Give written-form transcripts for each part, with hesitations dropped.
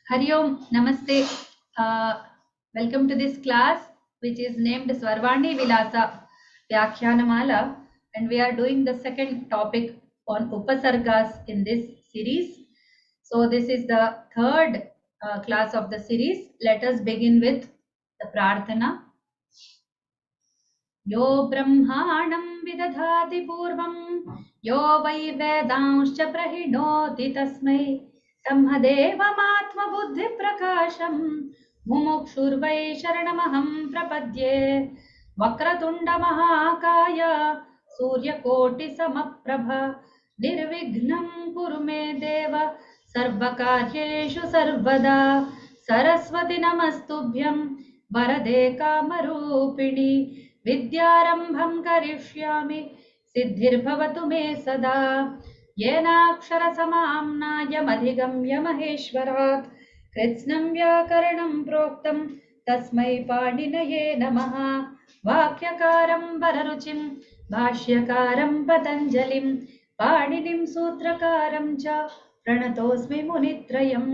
Hari Om, Namaste. Uh, Welcome to this class, which is named Svarvani Vilasa Vyakhyanamala, and we are doing the second topic on Upasargas in this series. So, this is the third class of the series. Let us begin with the Prarthana. यो ब्रह्माणं विदधाति पूर्वं यो वै वेदांश्च प्रहिणोति तस्मै ब्रह्मदेवमात्मबुद्धिप्रकाशं मुमुक्षुर्वै शरणमहं प्रपद्ये वक्रतुण्डमहाकाय सूर्यकोटिसमप्रभ निर्विघ्नं कुरु मे देव सर्वकार्येषु सर्वदा सरस्वति नमस्तुभ्यं वरदे कामरूपिणि विद्यारंभं करिष्यामि सिद्धिर्भवतु मे सदा येनाक्षरसमाम्नायमधिगम्य महेश्वरात् कृत्स्नं व्याकरणं प्रोक्तं तस्मै पाणिनये नमः वाक्यकारं वररुचिं भाष्यकारं पतञ्जलिं पाणिनिं सूत्रकारं च प्रणतोऽस्मि मुनित्रयम्.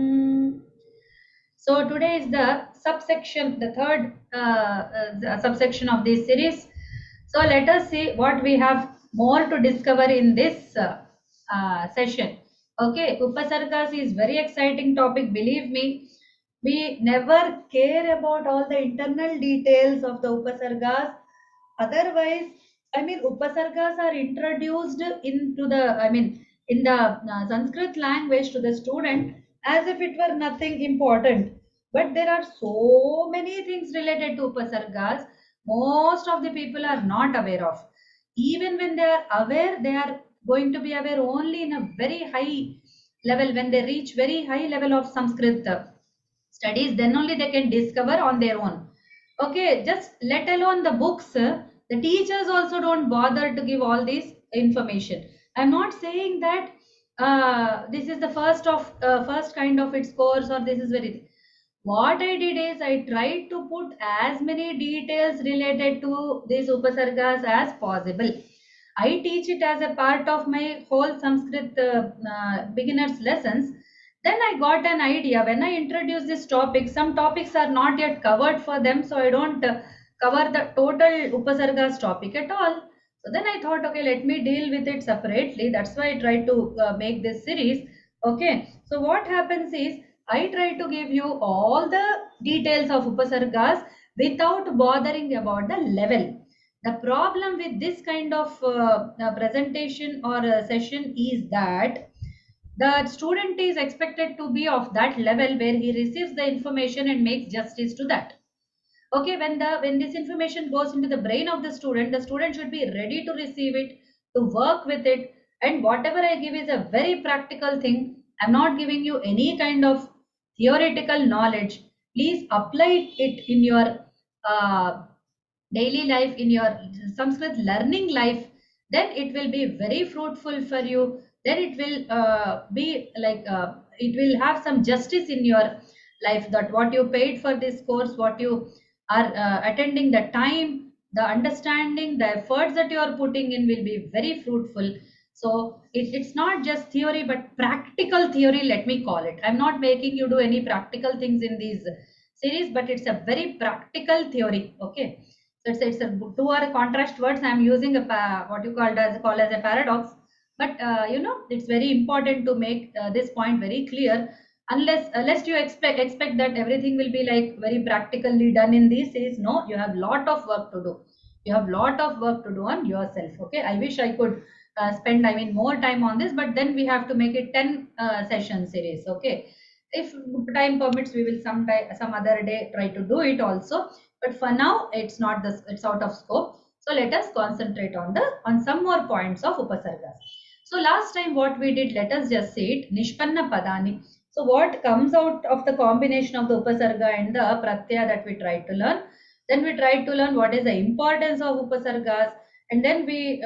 So today is the subsection, the third subsection of this series. So let us see what we have more to discover in this session. Okay, Upasargas is very exciting topic. Believe me, we never care about all the internal details of the Upasargas. Otherwise, Upasargas are introduced into the, in the Sanskrit language to the student as if it were nothing important. But there are so many things related to Upasargas, most of the people are not aware of. Even when they are aware, they are going to be aware only in a very high level. When they reach very high level of Sanskrit studies, then only they can discover on their own. Okay, just let alone the books, the teachers also don't bother to give all this information. I'm not saying that this is the first kind of its course, or this is very. What I did is I tried to put as many details related to these Upasargas as possible. I teach it as a part of my whole Sanskrit beginners lessons. Then I got an idea when I introduce this topic. Some topics are not yet covered for them, so I don't cover the total Upasargas topic at all. So then I thought, okay, let me deal with it separately. That's why I tried to make this series. Okay, so what happens is I try to give you all the details of Upasargas without bothering about the level. The problem with this kind of presentation or session is that the student is expected to be of that level where he receives the information and makes justice to that. Okay, when this information goes into the brain of the student should be ready to receive it, to work with it, and whatever I give is a very practical thing. I'm not giving you any kind of theoretical knowledge. Please apply it in your uh, daily life, in your Sanskrit learning life. Then it will be very fruitful for you. Then it will be like it will have some justice in your life, that what you paid for this course, what you are attending, the time, the understanding, the efforts that you are putting in will be very fruitful. So it's not just theory but practical theory, let me call it. I'm not making you do any practical things in these series, but it's a very practical theory. Okay, so it's a two or contrast words. I'm using a what you call as a paradox, but it's very important to make this point very clear. Unless you expect that everything will be like very practically done in these days. No, you have lot of work to do. You have lot of work to do on yourself. Okay, I wish I could spend more time on this, but then we have to make it 10 session series. Okay, if time permits, we will some other day try to do it also, but for now it's out of scope. So let us concentrate on some more points of Upasargas. So last time what we did, let us just say it, Nishpanna Padani. So what comes out of the combination of the Upasarga and the Pratyaya that we tried to learn. Then we tried to learn what is the importance of Upasargas, and then we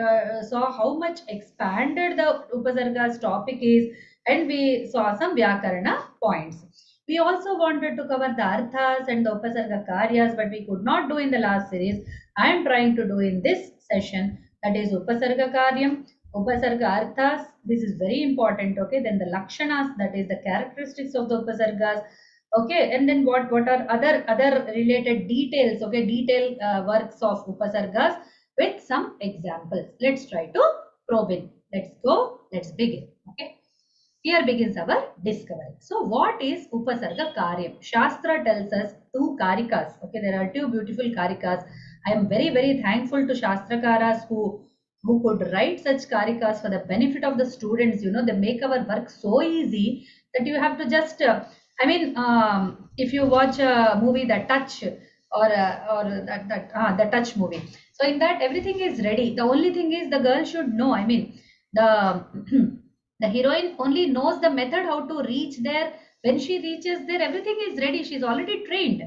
saw how much expanded the Upasargas topic is, and we saw some Vyakarana points. We also wanted to cover the Arthas and the Upasarga Karyas, but we could not do in the last series. I am trying to do in this session, that is Upasarga Karyam, Upasarga Arthas. This is very important. Okay, then the Lakshanas, that is the characteristics of the Upasargas, Okay, and then what are other related details? Okay, detail works of Upasargas with some examples. Let's try to probe in. Let's go. Let's begin. Okay. Here begins our discovery. So, what is Upasarga Karyam? Shastra tells us two karikas. Okay, there are two beautiful karikas. I am very thankful to Shastrakaras who could write such karikas for the benefit of the students. You know, they make our work so easy that you have to just. If you watch a movie, The Touch, or the Touch movie. So in that everything is ready. The only thing is the girl should know. I mean, the the heroine only knows the method how to reach there. When she reaches there, everything is ready. She's already trained.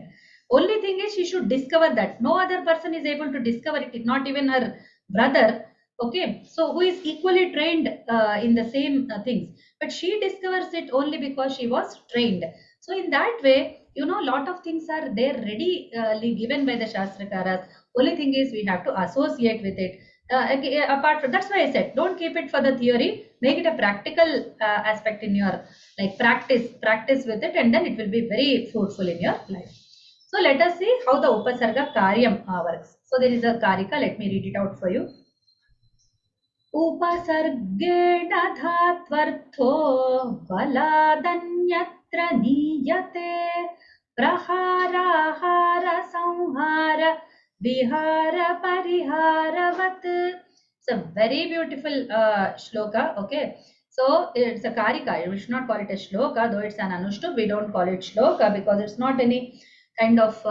Only thing is she should discover that. No other person is able to discover it, not even her brother. Okay, so who is equally trained in the same things, but she discovers it only because she was trained. So in that way, you know, lot of things are there ready given by the Shastrakaras. Only thing is we have to associate with it. Apart from that's why I said don't keep it for the theory, make it a practical aspect in your like practice with it, and then it will be very fruitful in your life. So let us see how the Upasarga Karyam works. So there is a Karika, let me read it out for you. उपसर्गेण धात्वर्थो बलादन्यत्र नीयते प्रहाराहार संहार विहार परिहारवत्. It's a very beautiful shloka. Okay, so it's a karika. We should not call it a shloka, though it's an anushtup. We don't call it shloka because it's not any kind of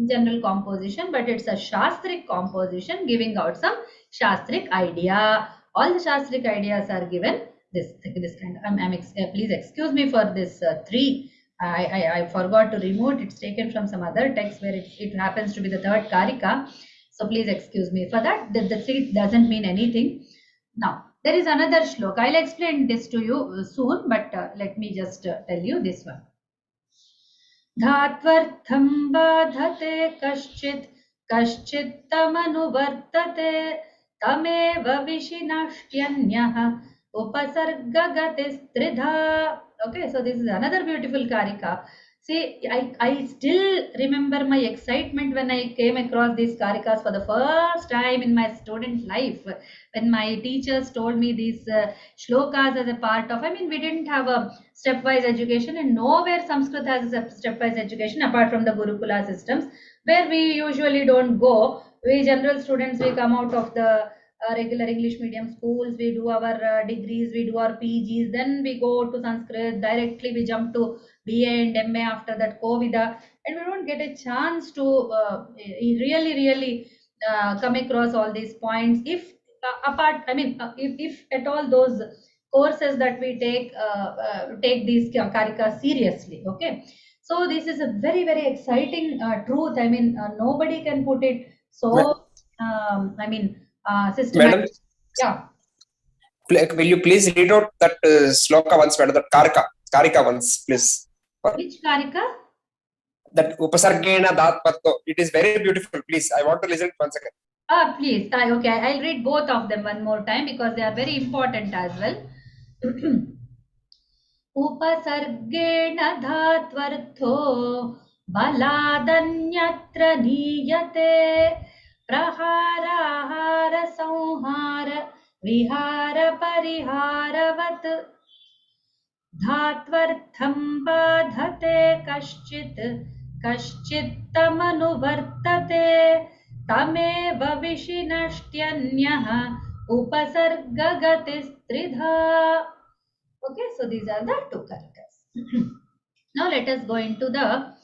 general composition, but it's a shastric composition giving out some shastric idea. All the shastric ideas are given this kind. Please excuse me for this three. I forgot to remove it. It's taken from some other text where it happens to be the third karika. So please excuse me for that. The three doesn't mean anything. Now there is another shloka. I'll explain this to you soon, but let me just tell you this one. धात्वर्थं बाधते कश्चित् कश्चित्तमनुवर्तते तमेव विशिनष्ट्यन्यः उपसर्गगतिस्त्रिधा. Okay, so this is another beautiful karika. See, I still remember my excitement when I came across these karikas for the first time in my student life. When my teachers told me these shlokas as a part of, I mean, we didn't have a stepwise education, and nowhere Sanskrit has a stepwise education apart from the Gurukula systems, where we usually don't go. We general students, we come out of the regular English medium schools, we do our degrees, we do our PGs, then we go to Sanskrit, directly we jump to BA and MA after that Kovida, and we don't get a chance to really come across all these points. If if at all those courses that we take these karikas seriously. Okay, so this is a very exciting truth. I mean, nobody can put it so systematic. Madam, Yeah. will you please read out that sloka once, madam? That karika once, please. Which karika? That upasargena dhatvatto. It is very beautiful. Please, I want to listen once again. Please. Okay, I'll read both of them one more time because they are very important as well. उपसर्गेण धात्वर्थो बलादन्यत्र नीयते प्रहाराहार संहार विहार परिहारवत्. धात्वर्थं बाधते कश्चित् कश्चित्तमनुवर्तते तमेव विशिनष्ट्यन्यः उपसर्गगतिस्त्रिधा. Okay, so these are the two karikas. Now let us go into the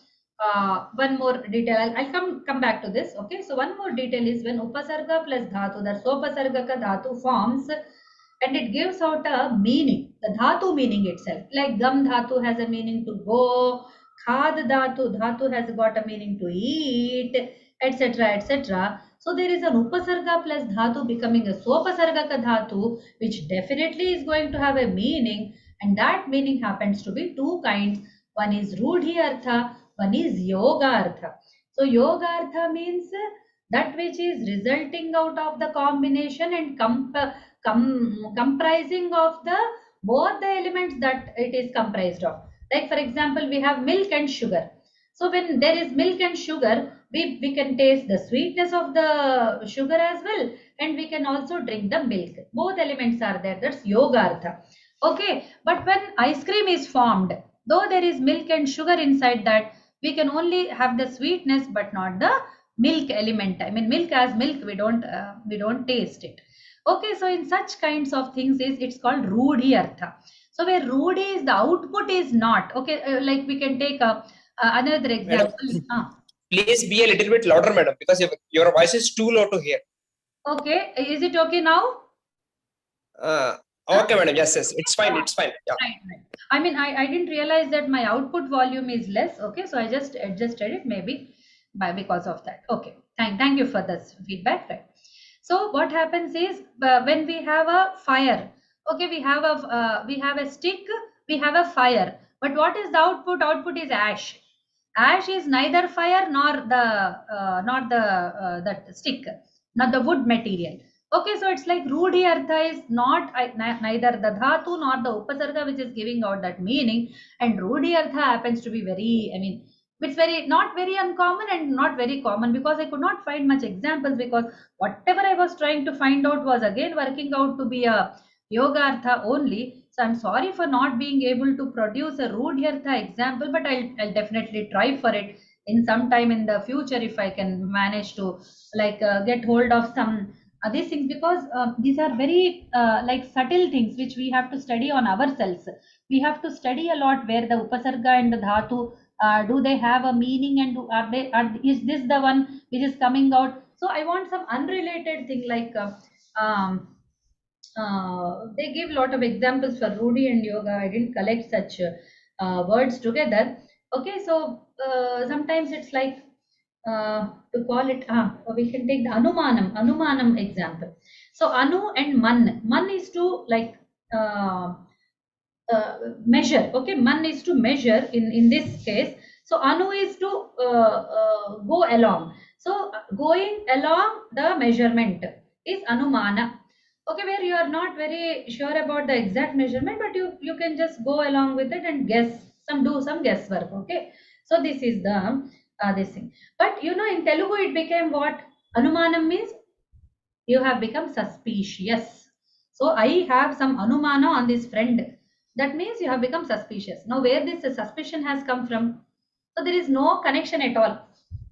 one more detail. I'll come back to this. Okay, so one more detail is when upasarga plus dhatu, that sopasarga ka dhatu forms, and it gives out a meaning, the dhatu meaning itself. Like gam dhatu has a meaning to go, khad dhatu has got a meaning to eat, etc. So there is an upasarga plus dhatu becoming a sopasarga ka dhatu, which definitely is going to have a meaning, and that meaning happens to be two kinds. One is rudhi artha, one is yoga artha. So yoga artha means that which is resulting out of the combination and comprising of the both the elements that it is comprised of. Like for example, we have milk and sugar. So when there is milk and sugar, we can taste the sweetness of the sugar as well, and we can also drink the milk. Both elements are there. That's yogartha. Okay, but when ice cream is formed, though there is milk and sugar inside that, we can only have the sweetness but not the milk element. I mean, milk as milk, we don't taste it. Okay, so in such kinds of things is it's called rudhi artha. So where rudhi is the output is not okay. Like we can take another Madam, example. please be a little bit louder, madam, because your voice is too low to hear. Okay, is it okay now? Okay, madam. Yes, yes. It's fine. It's fine. Yeah. Right. I mean, I didn't realize that my output volume is less. Okay, so I just adjusted it maybe because of that. Okay, thank you for this feedback. Right. So what happens is when we have a fire, okay, we have a stick, we have a fire, but what is the output? Output is ash. Ash is neither fire nor that stick, not the wood material. Okay, so it's like Rudhi Artha is not neither the Dhatu nor the Upasarga which is giving out that meaning, and Rudhi Artha happens to be very, I mean, it's very not very uncommon and not very common, because I could not find much examples, because whatever I was trying to find out was again working out to be a Yogartha only. So I'm sorry for not being able to produce a Rudhyartha example, but I'll definitely try for it in some time in the future if I can manage to get hold of some these things, because these are very like subtle things which we have to study on ourselves. We have to study a lot where the Upasarga and the Dhatu do they have a meaning, and is this the one which is coming out? So I want some unrelated thing like they give a lot of examples for Rudy and yoga. I didn't collect such words together. Okay, so sometimes it's like to call it, we can take the Anumanam example. So Anu and Man is to uh, measure. Okay, Man is to measure in this case. So Anu is to go along. So going along the measurement is Anumana. Okay, where you are not very sure about the exact measurement, but you can just go along with it and do some guesswork. Okay, so this is the this thing. But in Telugu it became what Anumanam means. You have become suspicious. So I have some Anumana on this friend. That means you have become suspicious. Now where this suspicion has come from? So there is no connection at all,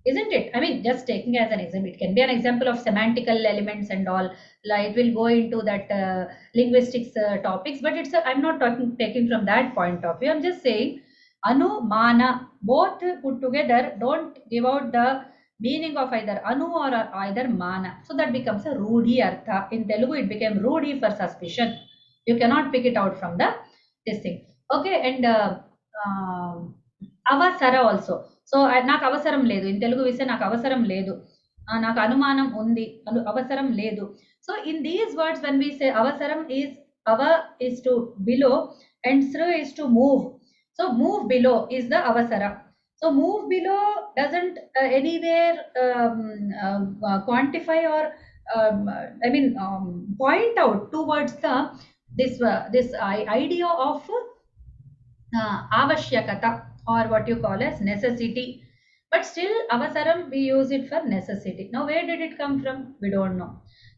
isn't it? I mean, just taking as an example, it can be an example of semantical elements and all. Like it will go into that linguistics topics, but I'm not taking from that point of view. I'm just saying Anu, Mana, both put together don't give out the meaning of either Anu or either Mana. So that becomes a Rudhi Artha. In Telugu, it became Rudhi for suspicion. You cannot pick it out from this thing. Okay, and Avasara also. So నాకు అవసరం లేదు. In Telugu we say నాకు అవసరం లేదు. నాకు అనుమానం ఉంది. అవసరం లేదు. So in these words when we say avasaram is ava is to below and sra is to move. So move below is the avasara. So move below doesn't anywhere quantify or point out towards this idea of avashyakata, or what you call as necessity. But still avasaram we use it for necessity. Now where did it come from? We don't know.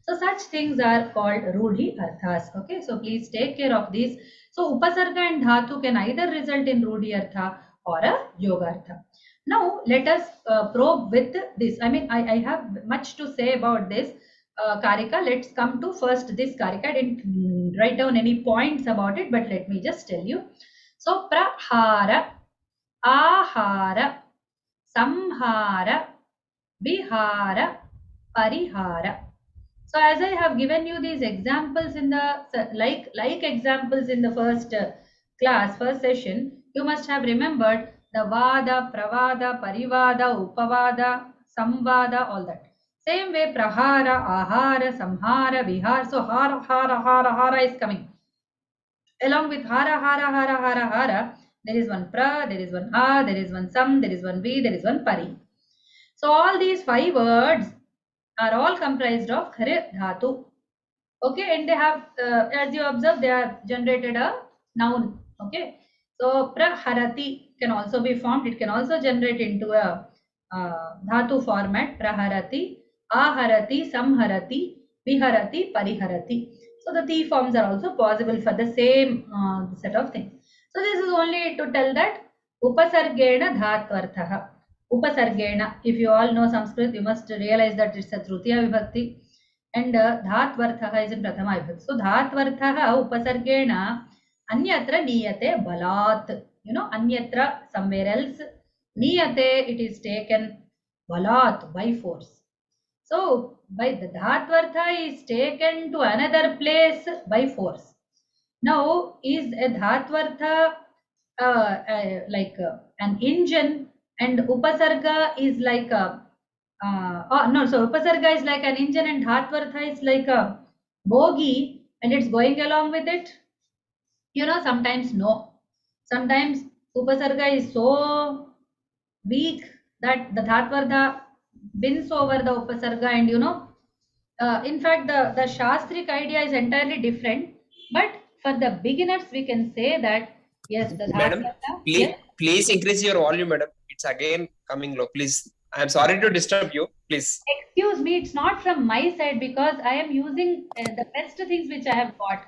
So such things are called rudhi arthas. Okay, so please take care of these. So upasarga and dhatu can either result in rudhi artha or a yoga artha. Now let us probe with this. I mean, I have much to say about this karika. Let's come to first this karika. I didn't write down any points about it, but let me just tell you. So prahara, ahara, samhara, vihara, parihara. So as I have given you these examples in the like examples in the first first session, you must have remembered the vada, pravada, parivada, upavada, samvada, all that. Same way prahara, ahara, samhara, vihara. So hara is coming. Along with hara, there is one pra, there is one a, there is one sam, there is one vi, there is one pari. So all these 5 words are all comprised of khare dhatu. Okay, and they have, as you observe, they have generated a noun. Okay, So praharati can also be formed. It can also generate into a dhatu format. Praharati, aharati, samharati, viharati, pariharati. So the T forms are also possible for the same set of things. So this is only to tell that Upasargena dhatvarthaha. Upasargena, if you all know Sanskrit, you must realize that it's a Trutiya Vibhakti and dhatvarthaha is in Prathama Vibhakti. So dhatvarthaha Upasargena Anyatra niyate balat. You know, anyatra somewhere else. Niyate, it is taken balat, by force. So by the dhatvartha is taken to another place by force. Now is a dhatvartha like an engine, and upasarga is like a no, so upasarga is like an engine and dhatvartha is like a bogie and it's going along with it. You know, sometimes no. Sometimes upasarga is so weak that the dhatvartha wins over the upasarga, and you know, in fact, the Shastric idea is entirely different. But for the beginners, we can say that yes, the Madam, dhatvartha. please, Yes. please increase your volume, madam. It's again coming low. Please, I am sorry to disturb you. Please. Excuse me, it's not from my side because I am using the best things which I have got.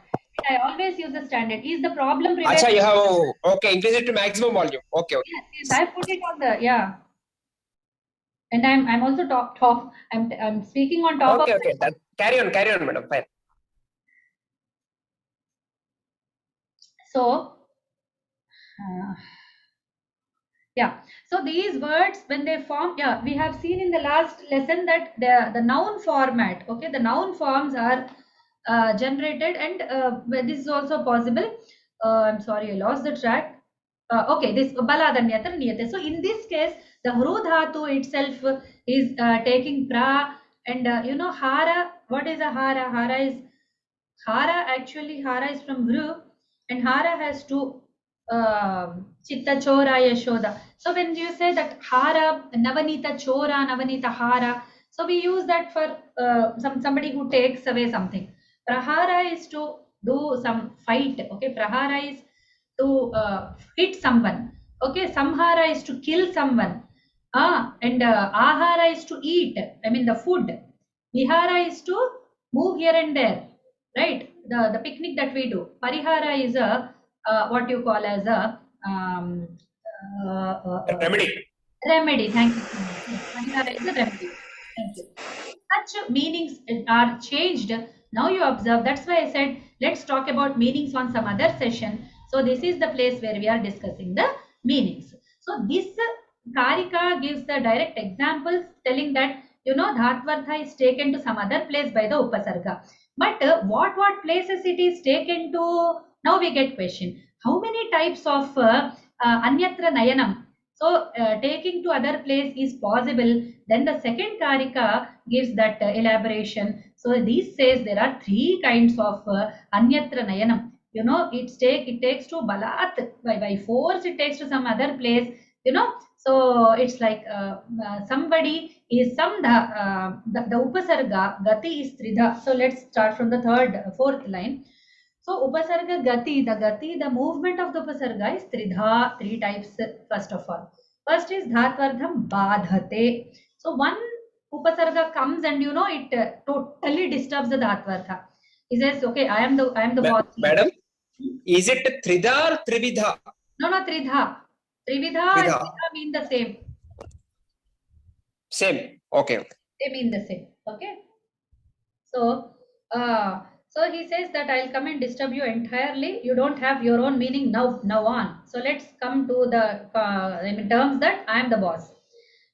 I always use the standard. Is the problem Acha, prevailing? you have okay. Increase it to maximum volume. Okay, okay. Yes, yes, I put it on the yeah. And I'm also top. I'm speaking on top Okay, of okay. That, carry on, madam. Fine. so yeah, so these words when they form, yeah, we have seen in the last lesson that the noun format, okay, the noun forms are generated, and well, this is also possible. I'm sorry, I lost the track. Okay, this baladanyatra niyate. So in this case, the hru dhatu itself is taking pra, and you know, hara. What is a hara? Hara is from Vru, and Hara has two Chitta Chora Yashoda. So when you say that Hara, Navanita Chora, Navanita Hara, so we use that for somebody who takes away something. Prahara is to do some fight. Okay, Prahara is to hit someone. Okay, Samhara is to kill someone. And Ahara is to eat. I mean the food. Vihara is to move here and there, right? The picnic that we do. Parihara is a what you call as a Remedy. remedy. Thank you so much. Yes, Parihara is a remedy. Thank you. Such meanings are changed. Now you observe. That's why I said let's talk about meanings on some other session. So this is the place where we are discussing the meanings. So this Karika gives the direct examples telling that you know Dhatvartha is taken to some other place by the Upasarga. But what places it is taken to? Now we get question. How many types of Anyatra Nayanam? So taking to other place is possible. Then the second Karika gives that elaboration. So this says there are three kinds of Anyatra Nayanam. You know, it takes to Balat by force. It takes to some other place. You know, so it's like somebody is the Upasarga Gati is Tridha. So let's start from the fourth line. So Upasarga Gati, the movement of the Upasarga is Tridha, three types first of all. First is Dhatvartham Badhate. So one Upasarga comes and you know it totally disturbs the Dhatvartha. He says, okay, I am the boss here. Madam, Hmm? is it Tridha or Trividha? No, Tridha. Trividha and Tridha. Tridha mean the same. Same. Okay, okay. They mean the same. Okay. So, so he says that I'll come and disturb you entirely. You don't have your own meaning now on. So let's come to the in terms that I am the boss.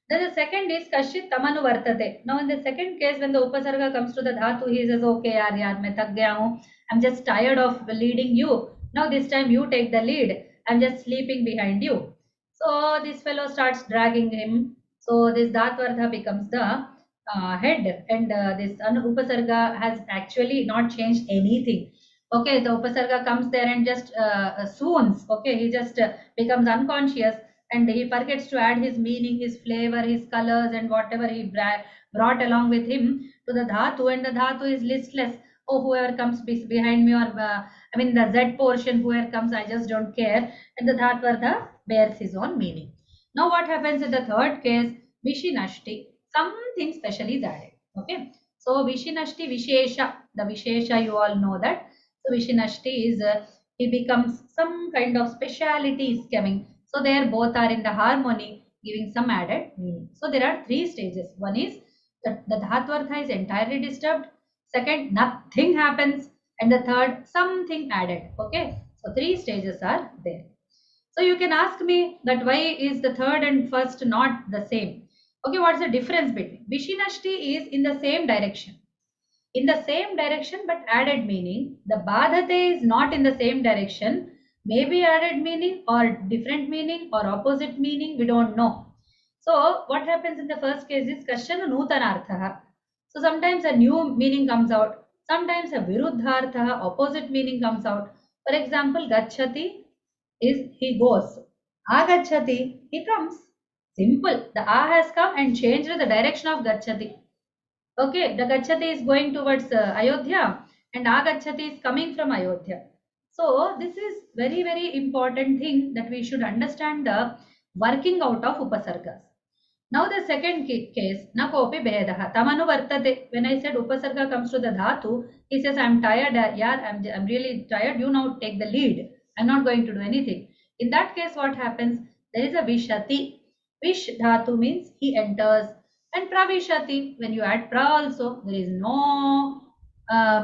Then the second is Kashit Tamanu Vartate. Now in the second case, when the Upasarga comes to the Dhatu, he says, okay, yaar, main thak gaya hu. I'm just tired of leading you. Now this time you take the lead. I'm just sleeping behind you. So this fellow starts dragging him. So this Dhatvartha becomes the head, and this Upasarga has actually not changed anything. Okay, the Upasarga comes there and just swoons. Okay, he just becomes unconscious and he forgets to add his meaning, his flavor, his colors, and whatever he brought along with him to the Dhatu, and the Dhatu is listless. oh, whoever comes behind me, or I mean the Z portion, whoever comes, I just don't care. And the Dhatvartha bears his own meaning. Now what happens in the third case? Vishinashti. Something special is added. Okay. So Vishinashti, Vishesha. The Vishesha, you all know that. So Vishinashti is he becomes some kind of speciality is coming. So there both are in the harmony, giving some added meaning. So there are three stages. One is the Dhatvartha is entirely disturbed. Second, nothing happens. And the third, something added. Okay. So three stages are there. So you can ask me that why is the third and first not the same? Okay, what's the difference between? Vishinashti is in the same direction. In the same direction but added meaning. The Badhate is not in the same direction. Maybe added meaning or different meaning or opposite meaning. We don't know. So what happens in the first case is Kashana Nutanarthaha. So sometimes a new meaning comes out. Sometimes a Viruddharthaha, opposite meaning comes out. For example, Gachati is he goes. Agachati, he comes. Simple. The A has come and changed the direction of Gachati. Okay, the Gachati is going towards Ayodhya and Agachati is coming from Ayodhya. So this is very, very important thing that we should understand the working out of Upasargas. Now the second case, na kopi bedaha, tamanu vartate. When I said Upasarga comes to the dhatu, he says, I'm tired, yeah, I'm really tired, you now take the lead. I'm not going to do anything. In that case, what happens? There is a Vishati. Vish dhatu means he enters. And Pravishati, when you add pra also, there is no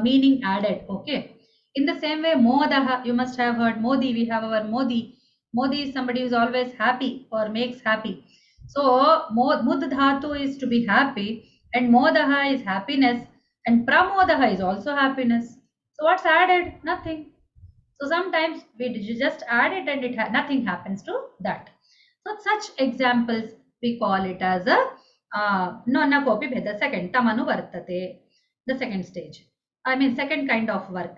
meaning added. Okay. In the same way, Modaha, you must have heard Modi. We have our Modi. Modi is somebody who is always happy or makes happy. So, Mud dhatu is to be happy, and Modaha is happiness, and Pramodaha is also happiness. So, what's added? Nothing. So, sometimes we just add it and nothing happens to that. So, such examples we call it as a Nonna Kopi Bheda, second, Tamanu Vartate, the second stage. I mean, second kind of work.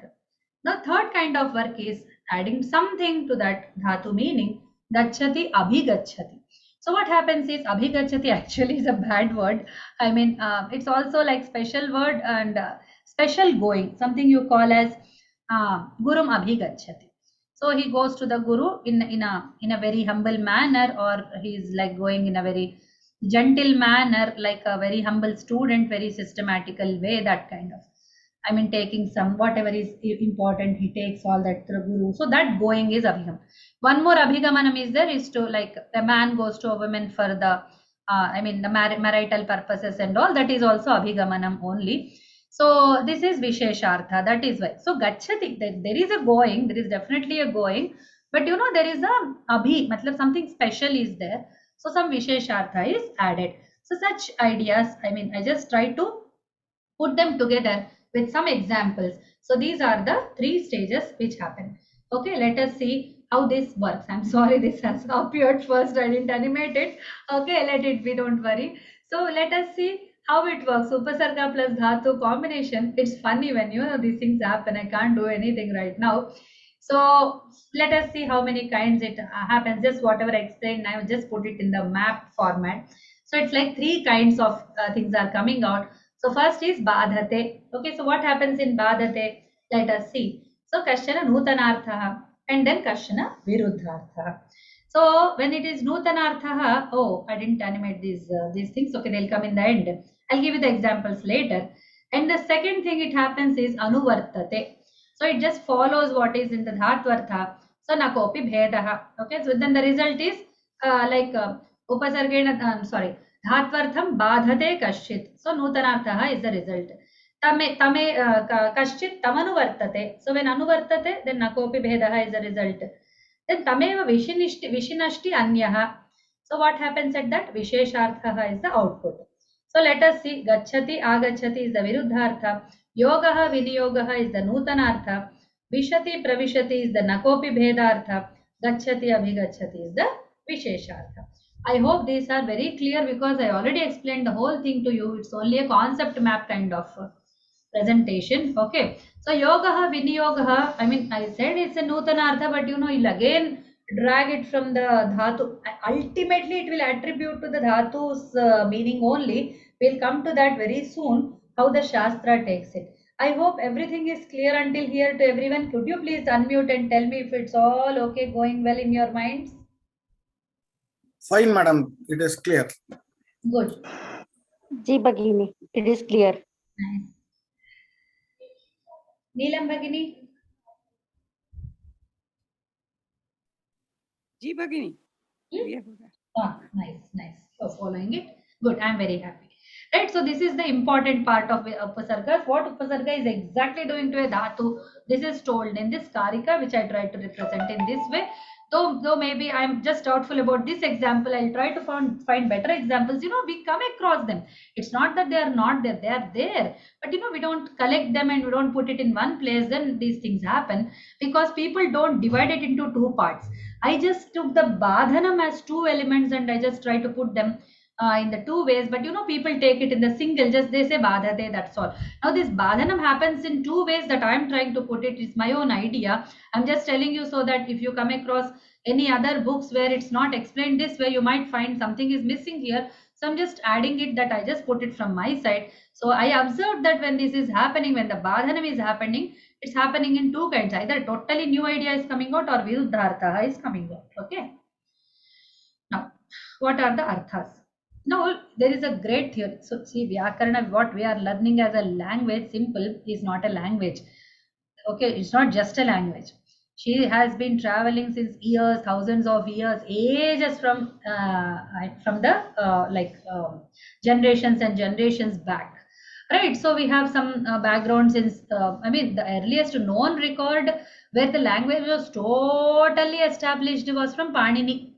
The third kind of work is adding something to that dhatu meaning, Gachati, Abhigachati. So what happens is Abhigachati actually is a bad word. I mean, it's also like special word and special going, something you call as Gurum Abhigachati. So he goes to the Guru in a very humble manner, or he's like going in a very gentle manner, like a very humble student, very systematical way, that kind of. I mean, taking some whatever is important, he takes all that through Guru. So that going is Abhigam. One more Abhigamanam is there, is to like a man goes to a woman for the, I mean, the marital purposes and all. That is also Abhigamanam only. So this is Visheshartha. That is why. So Gachati, there is a going. There is definitely a going, but you know there is a Abhi, matlab something special is there. So some Visheshartha is added. So such ideas, I mean, I just try to put them together with some examples. So these are the three stages which happen. Okay, let us see how this works. I'm sorry, this has appeared first. I didn't animate it. Okay, let it be, don't worry. So let us see how it works. Upasarga plus dhatu combination. It's funny when you know these things happen. I can't do anything right now. So let us see how many kinds it happens. Just whatever I explained, I will just put it in the map format. So it's like three kinds of things are coming out. So first is badhate. Okay, so what happens in badhate? Let us see. So kashana nutanartha and then kashana viruddhartha. So when it is nutanartha, oh, I didn't animate these things. Okay, they'll come in the end. I'll give you the examples later. And the second thing it happens is anuvartate. So it just follows what is in the dhatvartha. So nakopi bhedaha. Okay, so then the result is upasargena, sorry, Dhatvartham badhate kaschit. So nutanarthaha is the result. Tame kaschit tamanuvartate. So when anuvartate, then nakopi bhedaha is the result. Then tameva vishinashti anyaha. So what happens at that? Vishesharthaha is the output. So let us see. Gachati agachati is the viruddhartha. Yogaha viniyogaha is the nutanartha. Vishati pravishati is the nakopi bhedartha. Gachati abhigachati is the visheshartha. I hope these are very clear because I already explained the whole thing to you. It's only a concept map kind of presentation. Okay. So yogaha viniyogaha. I mean, I said it's a nutanartha, but you know, you'll again drag it from the dhatu. Ultimately, it will attribute to the dhatu's meaning only. We'll come to that very soon, how the Shastra takes it. I hope everything is clear until here to everyone. Could you please unmute and tell me if it's all okay, going well in your minds? Fine, madam. It is clear. Good. Ji Bhagini, it is clear. Nice. Neelam Bhagini? Ji Bhagini. Nice, nice. You're following it. Good, I'm very happy. Right, so this is the important part of Upasargas. What Upasarga is exactly doing to a dhatu, this is told in this Karika, which I tried to represent in this way. Though maybe I'm just doubtful about this example, I'll try to find better examples. We come across them. It's not that they are not there, they are there. But we don't collect them and we don't put it in one place, then these things happen because people don't divide it into two parts. I just took the badhanam as two elements and I just try to put them in the two ways, but people take it in the single, just they say badhate, that's all. Now this badhanam happens in two ways that I'm trying to put it. It's my own idea. I'm just telling you so that if you come across any other books where it's not explained this way, you might find something is missing here. So I'm just adding it, that I just put it from my side. So I observed that when this is happening, when the badhanam is happening, it's happening in two kinds. Either totally new idea is coming out or viruddhartha is coming out. Okay. Now, what are the arthas? Now, there is a great theory. So, see, Vyakarana, what we are learning as a language, simple, is not a language. Okay, it's not just a language. She has been traveling since years, thousands of years, ages from the generations and generations back. Right, so we have some background since, the earliest known record where the language was totally established was from Panini.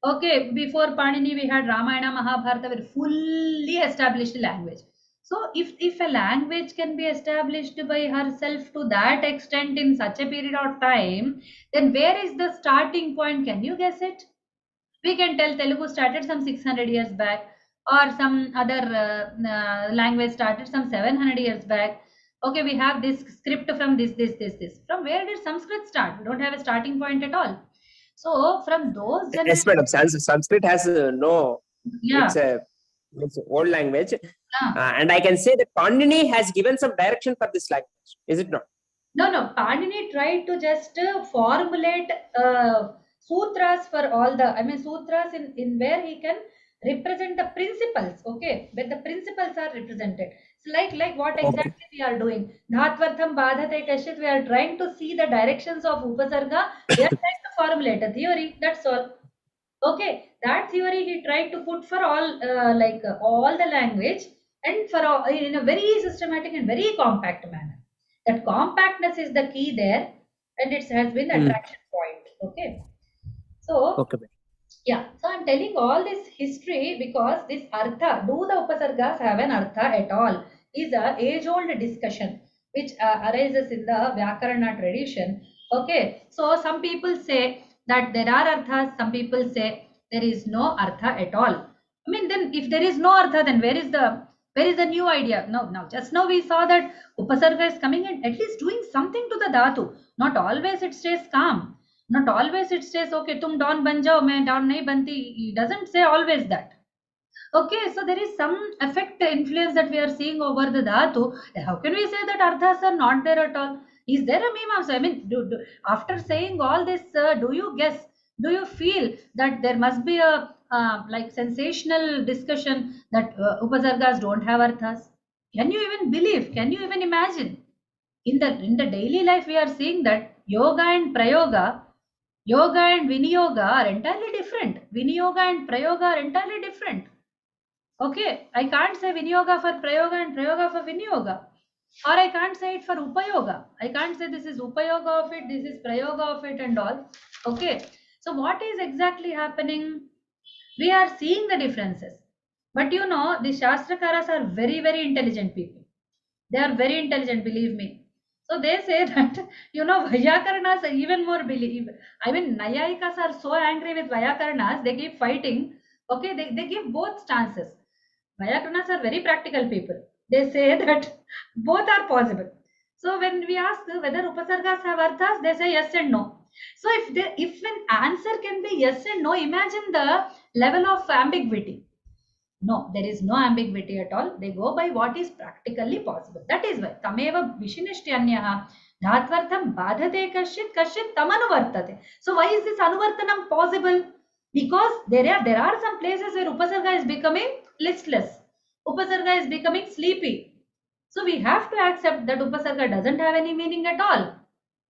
Okay, before Panini, we had Ramayana, Mahabharata, were fully established language. So, if a language can be established by herself to that extent in such a period of time, then where is the starting point? Can you guess it? We can tell Telugu started some 600 years back, or some other language started some 700 years back. Okay, we have this script from this. From where did Sanskrit start? We don't have a starting point at all. So from those Yes, madam. Sanskrit has no. Yeah. It's an old language, Ah. and I can say that Panini has given some direction for this language. Is it not? No. Panini tried to just formulate sutras for all the, sutras in where he can represent the principles. Okay, where the principles are represented. So like what exactly we are doing. Dhatvartham badhate kashit. We are trying to see the directions of Upasarga. We are trying to formulate a theory. That's all. Okay, that theory he tried to put for all all the language and for all, in a very systematic and very compact manner. That compactness is the key there, and it has been the attraction point. Okay, so Okay. yeah, so I'm telling all this history because this artha, do the upasargas have an artha at all, is a age-old discussion which arises in the Vyakarana tradition. Okay, so some people say that there are arthas, some people say there is no artha at all. Then if there is no artha, then where is the new idea? Now just now we saw that upasarga is coming and at least doing something to the dhatu. Not always it stays calm. Not always it says, okay, tum dawn ban jao, main dawn nahi banti. He doesn't say always that. Okay, so there is some effect influence that we are seeing over the dhatu. How can we say that arthas are not there at all? Is there a meme? After saying all this, do you guess? Do you feel that there must be a sensational discussion that upasargas don't have arthas? Can you even believe? Can you even imagine? In the daily life, we are seeing that yoga and prayoga, yoga and Viniyoga are entirely different. Viniyoga and Prayoga are entirely different. Okay, I can't say Viniyoga for Prayoga and Prayoga for Viniyoga. Or I can't say it for Upayoga. I can't say this is Upayoga of it, this is Prayoga of it and all. Okay, so what is exactly happening? We are seeing the differences. But the Shastrakaras are very, very intelligent people. They are very intelligent, believe me. So they say that, Vyakarnas are even more believe. Nayayikas are so angry with Vyakarnas, they keep fighting. Okay, they give both stances. Vyakarnas are very practical people. They say that both are possible. So when we ask whether Upasargas have arthas, they say yes and no. So if an answer can be yes and no, imagine the level of ambiguity. No, there is no ambiguity at all. They go by what is practically possible. That is why tameva vishinishtyanyah dhatvartham badhate kashit kashit tamanuvartate. So why is this anuvartanam possible? Because there are some places where upasarga is becoming listless. Upasarga is becoming sleepy. So we have to accept that upasarga doesn't have any meaning at all.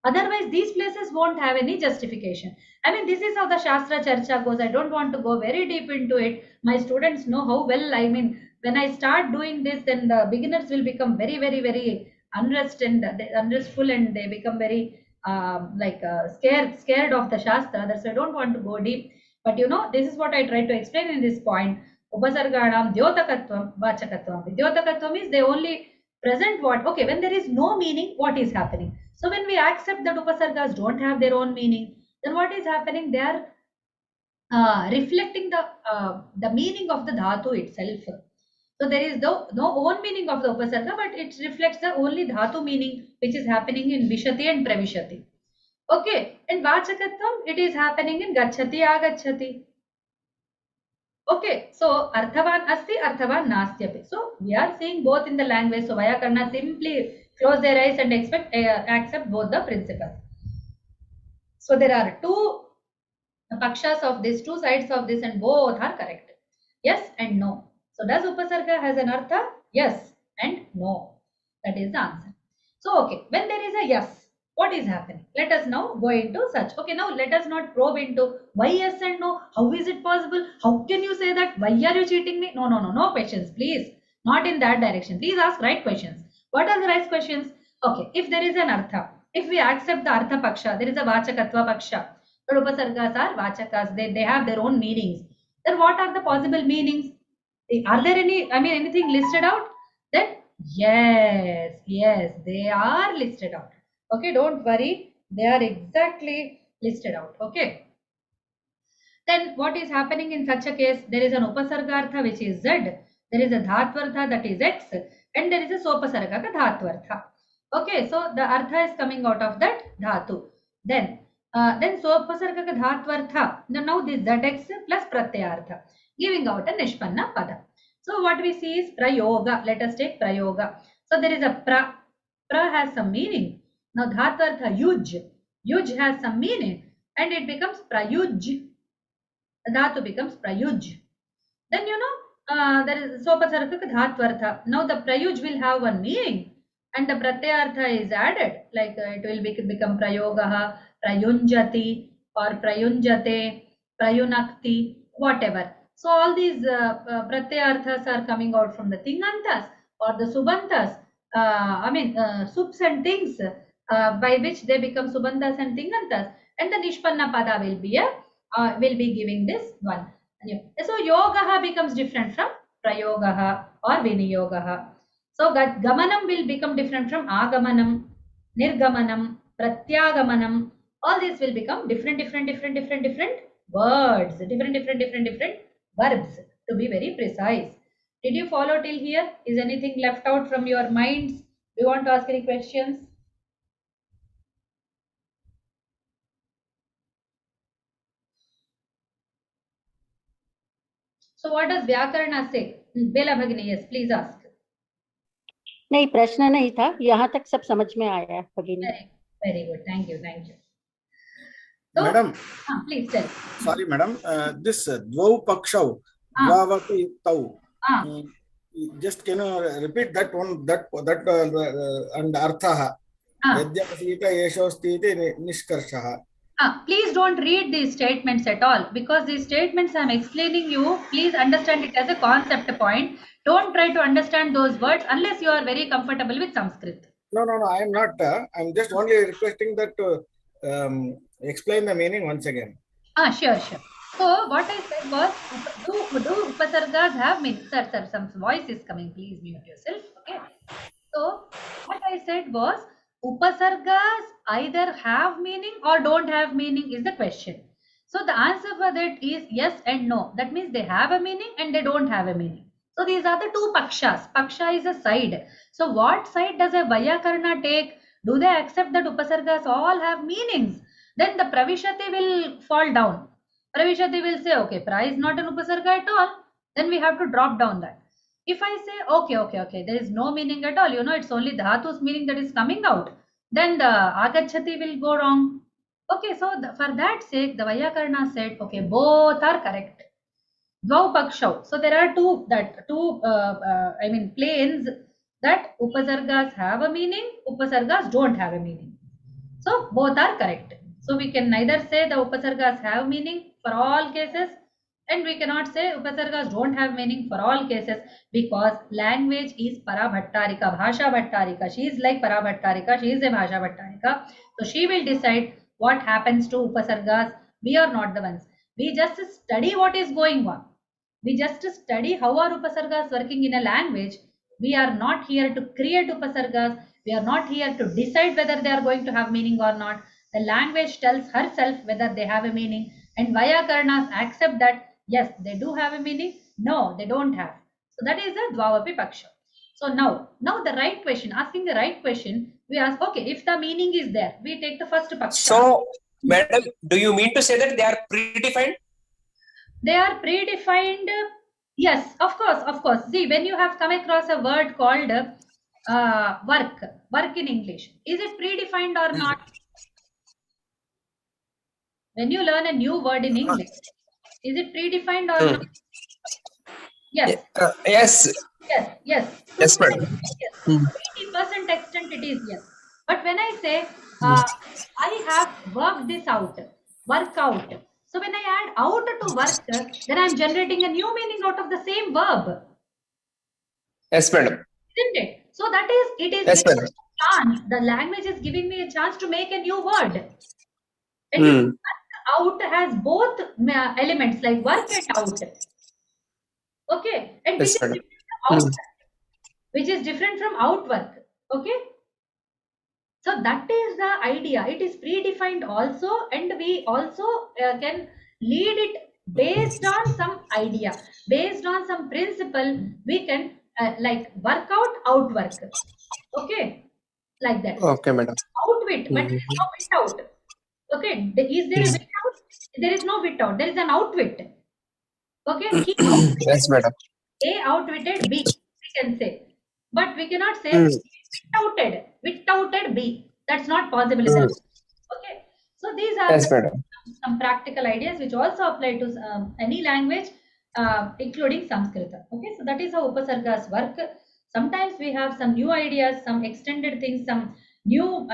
Otherwise, these places won't have any justification. I mean, this is how the Shastra Charcha goes. I don't want to go very deep into it. My students know how well, I mean, when I start doing this, then the beginners will become very, very, very unrestful, and they become very scared of the Shastra. That's why I don't want to go deep. But this is what I try to explain in this point. Upasarganam Dyotakatvam Vachakatvam. Dyotakatvam is they only present what, okay, when there is no meaning, what is happening. So when we accept that upasargas don't have their own meaning, then what is happening? They are reflecting the meaning of the dhatu itself. So there is no own meaning of the upasarga, but it reflects the only dhatu meaning which is happening in vishati and pravishati. Okay, in vachakatvam it is happening in gachati agachati. Okay, so arthavan asti, arthavan nastyapi. So we are seeing both in the language. So Vyakarna simply close their eyes and accept both the principles. So there are two pakshas of this, two sides of this, and both are correct. Yes and no. So does upasarga has an artha? Yes and no. That is the answer. So okay, when there is a yes, what is happening? Let us now go into such. Okay, now let us not probe into why yes and no. How is it possible? How can you say that? Why are you cheating me? No questions, please. Not in that direction. Please ask right questions. What are the right questions? Okay, if there is an artha, if we accept the artha paksha, there is a vachakatva paksha. But upasargas are vachakas. They have their own meanings. Then what are the possible meanings? Are there anything listed out? Then yes, they are listed out. Okay, don't worry, they are exactly listed out. Okay, then what is happening in such a case? There is an upasargartha which is z, there is a dhatvartha that is x, and there is a sopasarga ka dhatvartha. Okay, so the artha is coming out of that dhatu. Then sopasarga ka dhatvartha, now this zx plus pratyartha, giving out a nishpanna pada. So what we see is prayoga. Let us take prayoga. So there is a pra has some meaning. Now dhatvartha yuj has some meaning, and it becomes prayuj. The dhatu becomes prayuj. Then there is sopasarga dhatvartha. Now the prayuj will have one meaning, and the pratyartha is added, like it will become prayogaha, prayunjati, or prayunjate, prayunakti, whatever. So all these pratyarthas are coming out from the tingantas or the subantas. Sups and things by which they become subantas and tingantas, and the nishpanna pada will be giving this one. So yogaha becomes different from prayogaha or viniyogaha. So gamanam will become different from agamanam, nirgamanam, pratyagamanam. All these will become different words, different verbs, to be very precise. Did you follow till here? Is anything left out from your minds? Do you want to ask any questions? So what does Vyakarna say? Bela Bhagini, yes, please ask. नहीं, प्रश्न नहीं था, यहाँ तक सब समझ में आया भगिनी. Very good, thank you. So, Madam, please tell. Sorry, madam. This dvau pakshau, dvavati tau. Just can you repeat that one? That and arthaha. Yadyasita yeshosti nishkarshaha. Please don't read these statements at all, because these statements I am explaining you. Please understand it as a concept point. Don't try to understand those words unless you are very comfortable with Sanskrit. No, I am not. I am just only requesting that to explain the meaning once again. Sure. So what I said was, do upasargas have meaning? Sir, some voice is coming. Please mute yourself. Okay. So what I said was, upasargas either have meaning or don't have meaning is the question. So the answer for that is yes and no. That means they have a meaning and they don't have a meaning. So these are the two pakshas. Paksha is a side. So what side does a Vyakarna take? Do they accept that upasargas all have meanings? Then the pravishati will fall down. Pravishati will say, okay, pra is not an upasarga at all. then we have to drop down that. If I say, okay, there is no meaning at all, it's only dhatu's meaning that is coming out, then the agachati will go wrong. Okay, so for that sake, the Vyakarna said, okay, both are correct. Dvau pakshau. So there are two planes that upasargas have a meaning, upasargas don't have a meaning. So both are correct. So we can neither say the upasargas have meaning for all cases, and we cannot say upasargas don't have meaning for all cases, because language is Parabhattarika, Bhasha Bhattarika. She is like Parabhattarika, she is a Bhasha Bhattarika. So she will decide what happens to upasargas. We are not the ones. We just study what is going on. We just study how are upasargas working in a language. We are not here to create upasargas. We are not here to decide whether they are going to have meaning or not. The language tells herself whether they have a meaning, and Vyakarnas accept that yes, they do have a meaning, no, they don't have. So that is the Dvavapi Paksha. So now the right question, asking the right question, we ask, okay, if the meaning is there, we take the first Paksha. So, madam, do you mean to say that they are predefined? They are predefined. Yes, of course. See, when you have come across a word called work in English, is it predefined or not? When you learn a new word in English, is it predefined or not? Yes. Yes. Yes, madam. 80% extent it is yes. But when I say I have worked this out, work out. So when I add out to work, then I'm generating a new meaning out of the same verb. Yes, madam. Isn't it? So that is, it is Yes, madam. chance. The language is giving me a chance to make a new word. And out has both elements like work and out. Okay. And Yes, which is different from outwork. Okay. So that is the idea. It is predefined also, and we also can lead it based on some idea, based on some principle. We can like work out, outwork. Okay, like that. Okay, madam. Outwit, but there is no wit out. Okay, is there a wit out? There is no wit out. There is an outwit. Okay, he Yes, madam. A outwitted B, we can say, but we cannot say witouted B. That's not possible in the language. Okay, so these are some practical ideas which also apply to any language, including Samskrita. Okay, so that is how upasargas work. Sometimes we have some new ideas, some extended things, some new.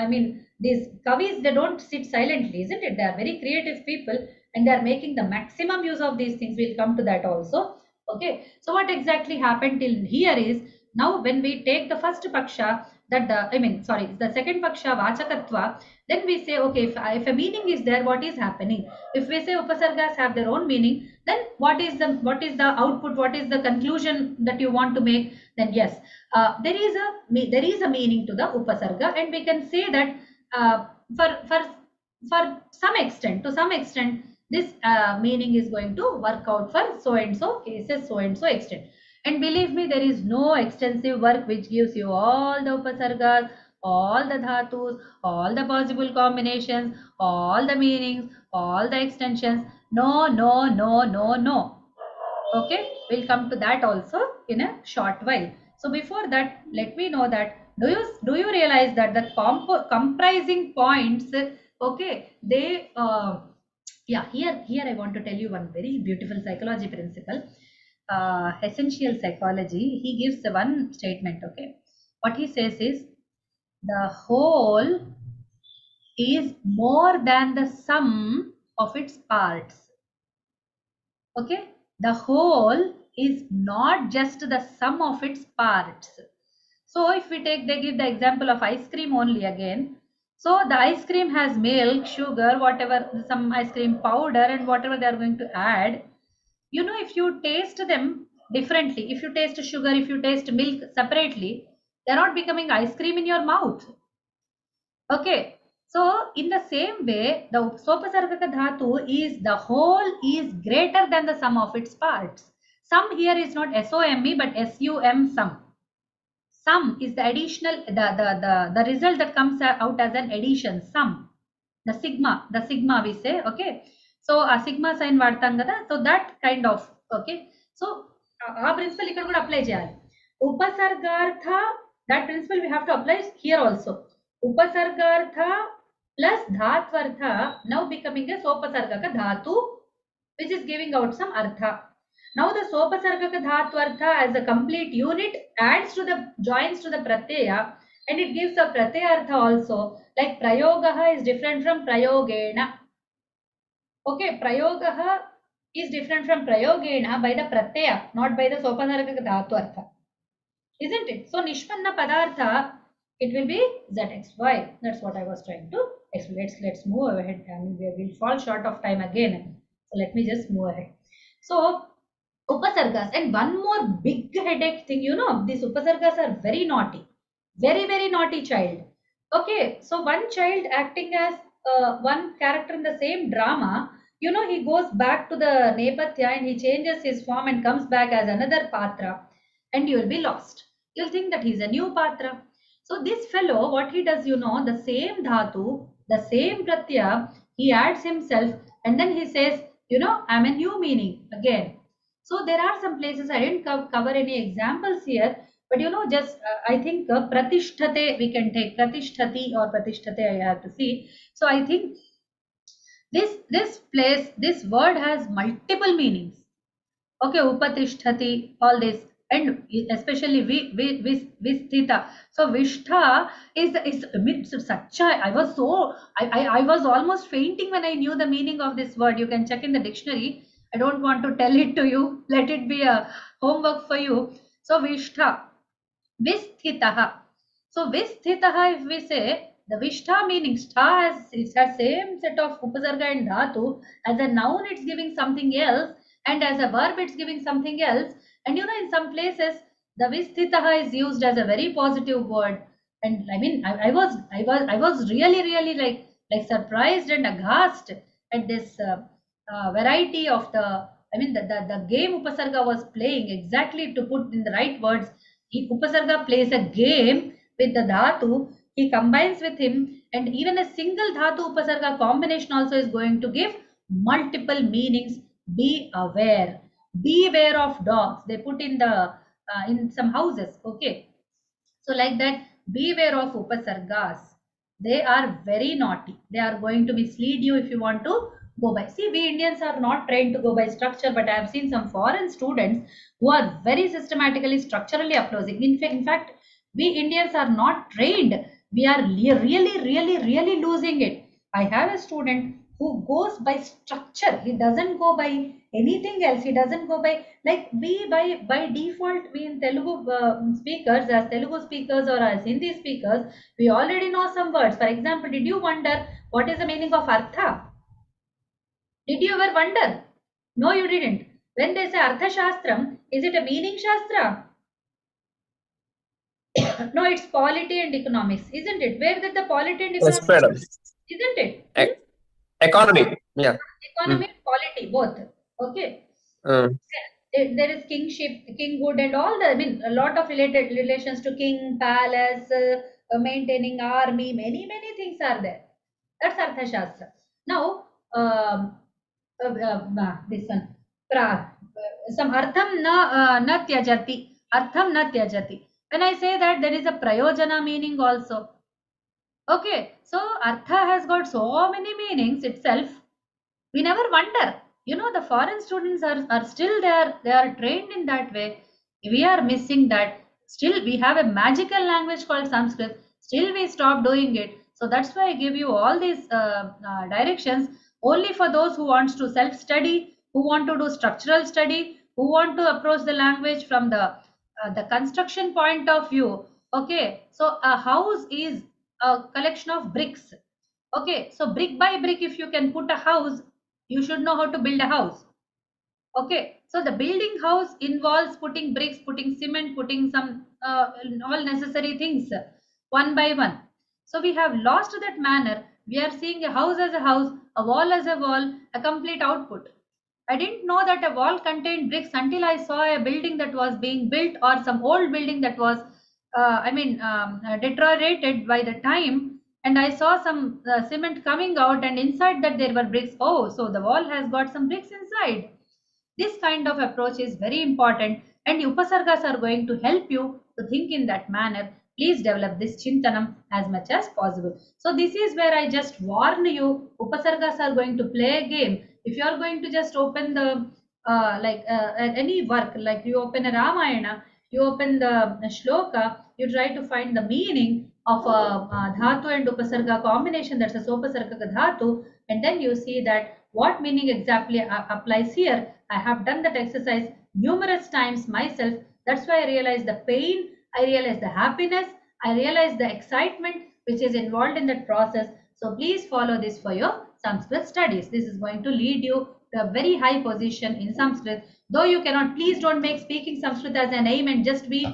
These kavis, they don't sit silently, isn't it? They are very creative people, and they are making the maximum use of these things. We'll come to that also. Okay, so what exactly happened till here is, now when we take the first paksha, that the second paksha vachakatva, then we say, okay, if a meaning is there, what is happening? If we say upasargas have their own meaning, then what is the output? What is the conclusion that you want to make? Then yes, there is a meaning to the upasarga, and we can say that for some extent, to some extent, this meaning is going to work out for so and so cases, so and so extent. And believe me, there is no extensive work which gives you all the upasargas, all the dhatus, all the possible combinations, all the meanings, all the extensions. No. Okay, we'll come to that also in a short while. So before that, let me know that do you realize that the comprising points, okay, they here I want to tell you one very beautiful psychology principle. Essential psychology, he gives one statement. Okay, what he says is, the whole is more than the sum of its parts. Okay, the whole is not just the sum of its parts. So if we they give the example of ice cream only again. So the ice cream has milk, sugar, whatever, some ice cream powder, and whatever they are going to add. If you taste them differently, if you taste sugar, if you taste milk separately, they're not becoming ice cream in your mouth. Okay, so in the same way, the Upasargaka dhatu is, the whole is greater than the sum of its parts. Sum here is not SOME but SUM, sum. Sum is the additional, the result that comes out as an addition, sum. The sigma we say, okay. So a sigma sign vartangada, so that kind of, okay. So ఆ principal ఇక్కడ కూడా apply చేయాలి. ఉపసర్గార్థ, that principle we have to apply here also. Upasarga-3 plus dhatvartha now becoming a sopasargaka dhatu, which is giving out some artha. Now the sopasargaka dhatvartha as a complete unit adds to the joins to the pratyaya, and it gives a pratyaya artha also. Like prayogaha is different from prayogena. Okay, prayogaha is different from prayogena by the pratyaya, not by the sopasargaka dhatu artha. Isn't it? So nishpanna padartha, it will be zxy. That's what I was trying to explain. Let's move ahead. I mean, we will fall short of time again. So let me just move ahead. So upasargas, and one more big headache thing, you know, these upasargas are very naughty, very very naughty child. Okay, so one child acting as one character in the same drama, you know, he goes back to the nepatya and he changes his form and comes back as another patra, and you will be lost. You'll think that he's a new patra. So this fellow, what he does, you know, the same dhatu, the same pratyaya, he adds himself, and then he says, you know, I'm a new meaning again. So there are some places I didn't cover any examples here, but you know, just I think pratisthate we can take, pratisthati or pratisthate I have to see. So I think this word has multiple meanings. Okay, upatisthati, all this, and especially visthita. So vishtha is I mean, such a, I was almost fainting when I knew the meaning of this word. You can check in the dictionary. I don't want to tell it to you. Let it be a homework for you. So vishtha, visthitaha. So visthitaha, if we say, the vishtha meaning, stha has, it has same set of upasarga and dhatu. As a noun it's giving something else, and as a verb it's giving something else. And you know, in some places the visthitaha is used as a very positive word. And I mean, I was really like surprised and aghast at this variety of the, I mean, the game Upasarga was playing exactly to put in the right words. Upasarga plays a game with the dhatu, he combines with him, and even a single dhatu upasarga combination also is going to give multiple meanings. Be aware, beware of dogs, they put in the in some houses. Okay, so like that, beware of upasargas, they are very naughty, they are going to mislead you if you want to go by. See, we Indians are not trained to go by structure, but I have seen some foreign students who are very systematically, structurally approaching. In fact, we Indians are not trained. We are really losing it. I have a student who goes by structure. He doesn't go by anything else. He doesn't go by, like we by default, we in Telugu speakers, as Telugu speakers or as Hindi speakers, we already know some words. For example, did you wonder what is the meaning of artha? Did you ever wonder? No, you didn't. When they say artha shastram, is it a meaning shastra? No, it's polity and economics, isn't it? Where did the polity and Yes, economics, madam. isn't it? Economy, yeah. Economy and polity, both. Okay. There is kingship, kinghood, and all the, I mean, a lot of related relations to king, palace, maintaining army, many things are there. That's Arthashastra. Now, this one, some artham na tyajati, artham na tyajati. When I say that, there is a prayojana meaning also. Okay, so artha has got so many meanings itself. We never wonder. You know, the foreign students are still there. They are trained in that way. We are missing that. Still, we have a magical language called Sanskrit. Still, we stop doing it. So that's why I give you all these directions only for those who wants to self-study, who want to do structural study, who want to approach the language from the construction point of view. Okay, so a house is a collection of bricks. Okay, so brick by brick, if you can put a house, you should know how to build a house. Okay, so the building house involves putting bricks, putting cement, putting some all necessary things one by one. So we have lost that manner. We are seeing a house as a house, a wall as a wall, a complete output. I didn't know that a wall contained bricks until I saw a building that was being built, or some old building that was deteriorated by the time, and I saw some cement coming out, and inside that there were bricks. Oh, so the wall has got some bricks inside. This kind of approach is very important. and Upasargas are going to help you to think in that manner. Please develop this chintanam as much as possible. So this is where I just warn you, Upasargas are going to play a game. If you are going to just open the any work, like you open a Ramayana, you open the shloka, you try to find the meaning of a dhatu and upasarga combination, that's a sopasarga dhatu, and then you see that what meaning exactly applies here. I have done that exercise numerous times myself. That's why I realized the pain, I realized the happiness, I realized the excitement which is involved in that process. So please follow this for your Sanskrit studies. This is going to lead you to a very high position in Sanskrit. Though you cannot, please don't make speaking Sanskrit as an aim and just be,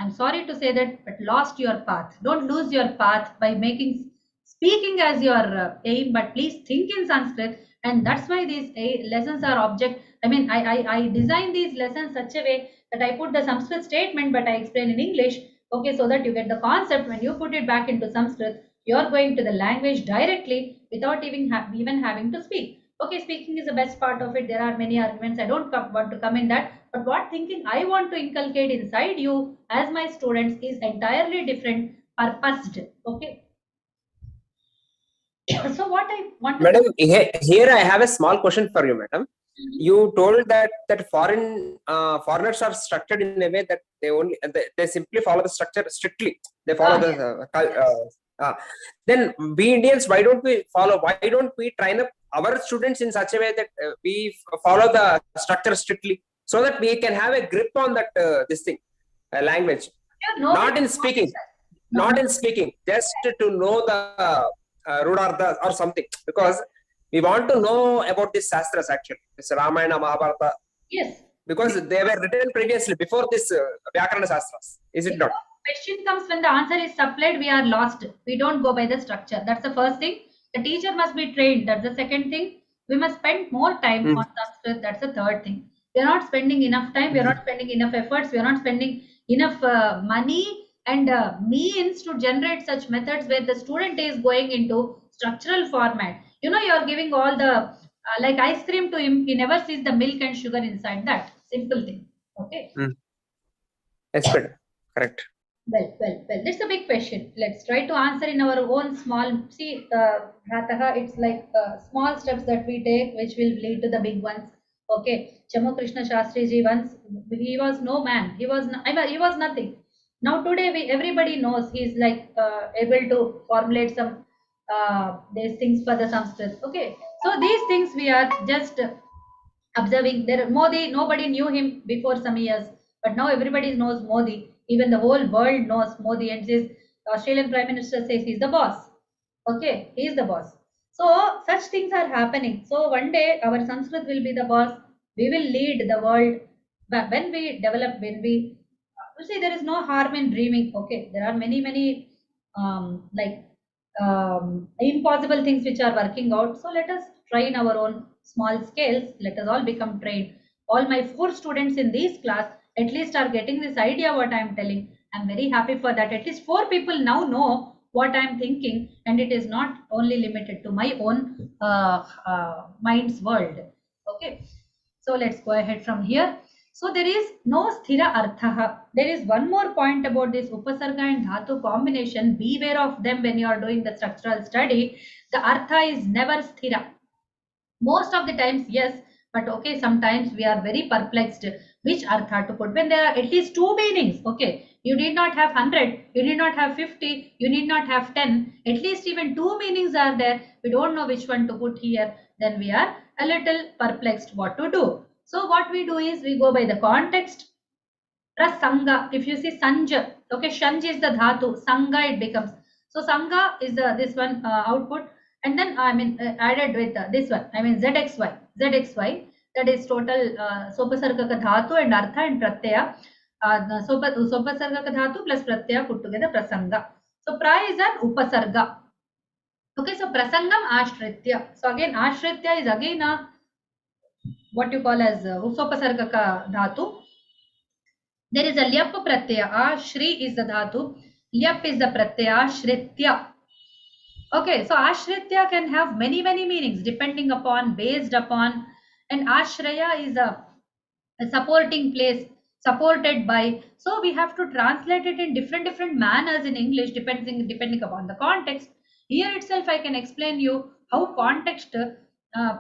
I'm sorry to say that, but lost your path. Don't lose your path by making speaking as your aim, but please think in Sanskrit. And that's why these lessons are object. I mean, I design these lessons such a way that I put the Sanskrit statement, but I explain in English. Okay, so that you get the concept. When you put it back into Sanskrit, you're going to the language directly without even having to speak. Okay, speaking is the best part of it. There are many arguments. I don't want to come in that. But what thinking I want to inculcate inside you as my students is entirely different, purposed. Okay. So what I want to... Madam, here I have a small question for you, madam. You told that foreigners are structured in a way that they simply follow the structure strictly. They follow then we Indians, why don't we follow? Why don't we train up our students in such a way that we follow the structure strictly, so that we can have a grip on that this thing, language, not in speaking, not in speaking, just to know the Rudardha or something, because we want to know about these Shastras actually. It's Ramayana, Mahabharata. Yes. Because they were written previously before this Vyakarana Shastras. Is it not? Question comes when the answer is supplied, we are lost. We don't go by the structure. That's the first thing. The teacher must be trained. That's the second thing. We must spend more time on Sanskrit. That's the third thing. We are not spending enough time. We are not spending enough efforts. We are not spending enough money and means to generate such methods where the student is going into structural format. You know, you are giving all the like ice cream to him. He never sees the milk and sugar inside that. Simple thing. Okay. That's better. Correct. Well. That's a big question. Let's try to answer in our own small. See, Bhrataha, it's like small steps that we take, which will lead to the big ones. Okay, Chamu Krishna Shastri ji once, he was no man. He was he was nothing. Now today everybody knows he's like able to formulate some these things for the Sanskrit. Okay, so these things we are just observing. There, Modi, nobody knew him before some years, but now everybody knows Modi. Even the whole world knows Modi, and says Australian Prime Minister says he's the boss. Okay, he is the boss. So such things are happening. So one day our Sanskrit will be the boss. We will lead the world. But when we develop, when we you see, there is no harm in dreaming. Okay, there are many impossible things which are working out. So let us try in our own small scales. Let us all become trained. All my 4 students in this class at least are getting this idea what I am telling. I'm very happy for that. At least 4 people now know what I am thinking, and it is not only limited to my own mind's world. Okay, so let's go ahead from here. So there is no sthira artha. There is one more point about this upasarga and dhatu combination. Beware of them when you are doing the structural study. The artha is never sthira. Most of the times, yes, but okay, sometimes we are very perplexed which artha to put when there are at least 2 meanings. Okay, you need not have 100, you need not have 50, you need not have 10. At least even 2 meanings are there. We don't know which one to put here. Then we are a little perplexed what to do. So what we do is we go by the context. Prasanga, if you see Sanja, okay, Shanj is the dhatu, Sanga it becomes. So Sanga is the this one output, and then I mean added with this one, I mean ZXY, that is total Sopasarga dhatu and Artha and Pratyaya. Sopasarga dhatu plus Pratyaya put together Prasanga. So Pra is an Upasarga. Okay, so Prasangam Ashritya. So again Ashritya is again a what you call as Upasarga ka dhatu. There is a Lyap Pratyaya. Shri is the dhatu. Lyap is the Pratyaya. Shritya. Okay, so Ashritya can have many meanings depending upon, based upon, and Ashraya is a supporting place. supported by. So we have to translate it in different manners in English, depending upon the context. Here itself, I can explain you how context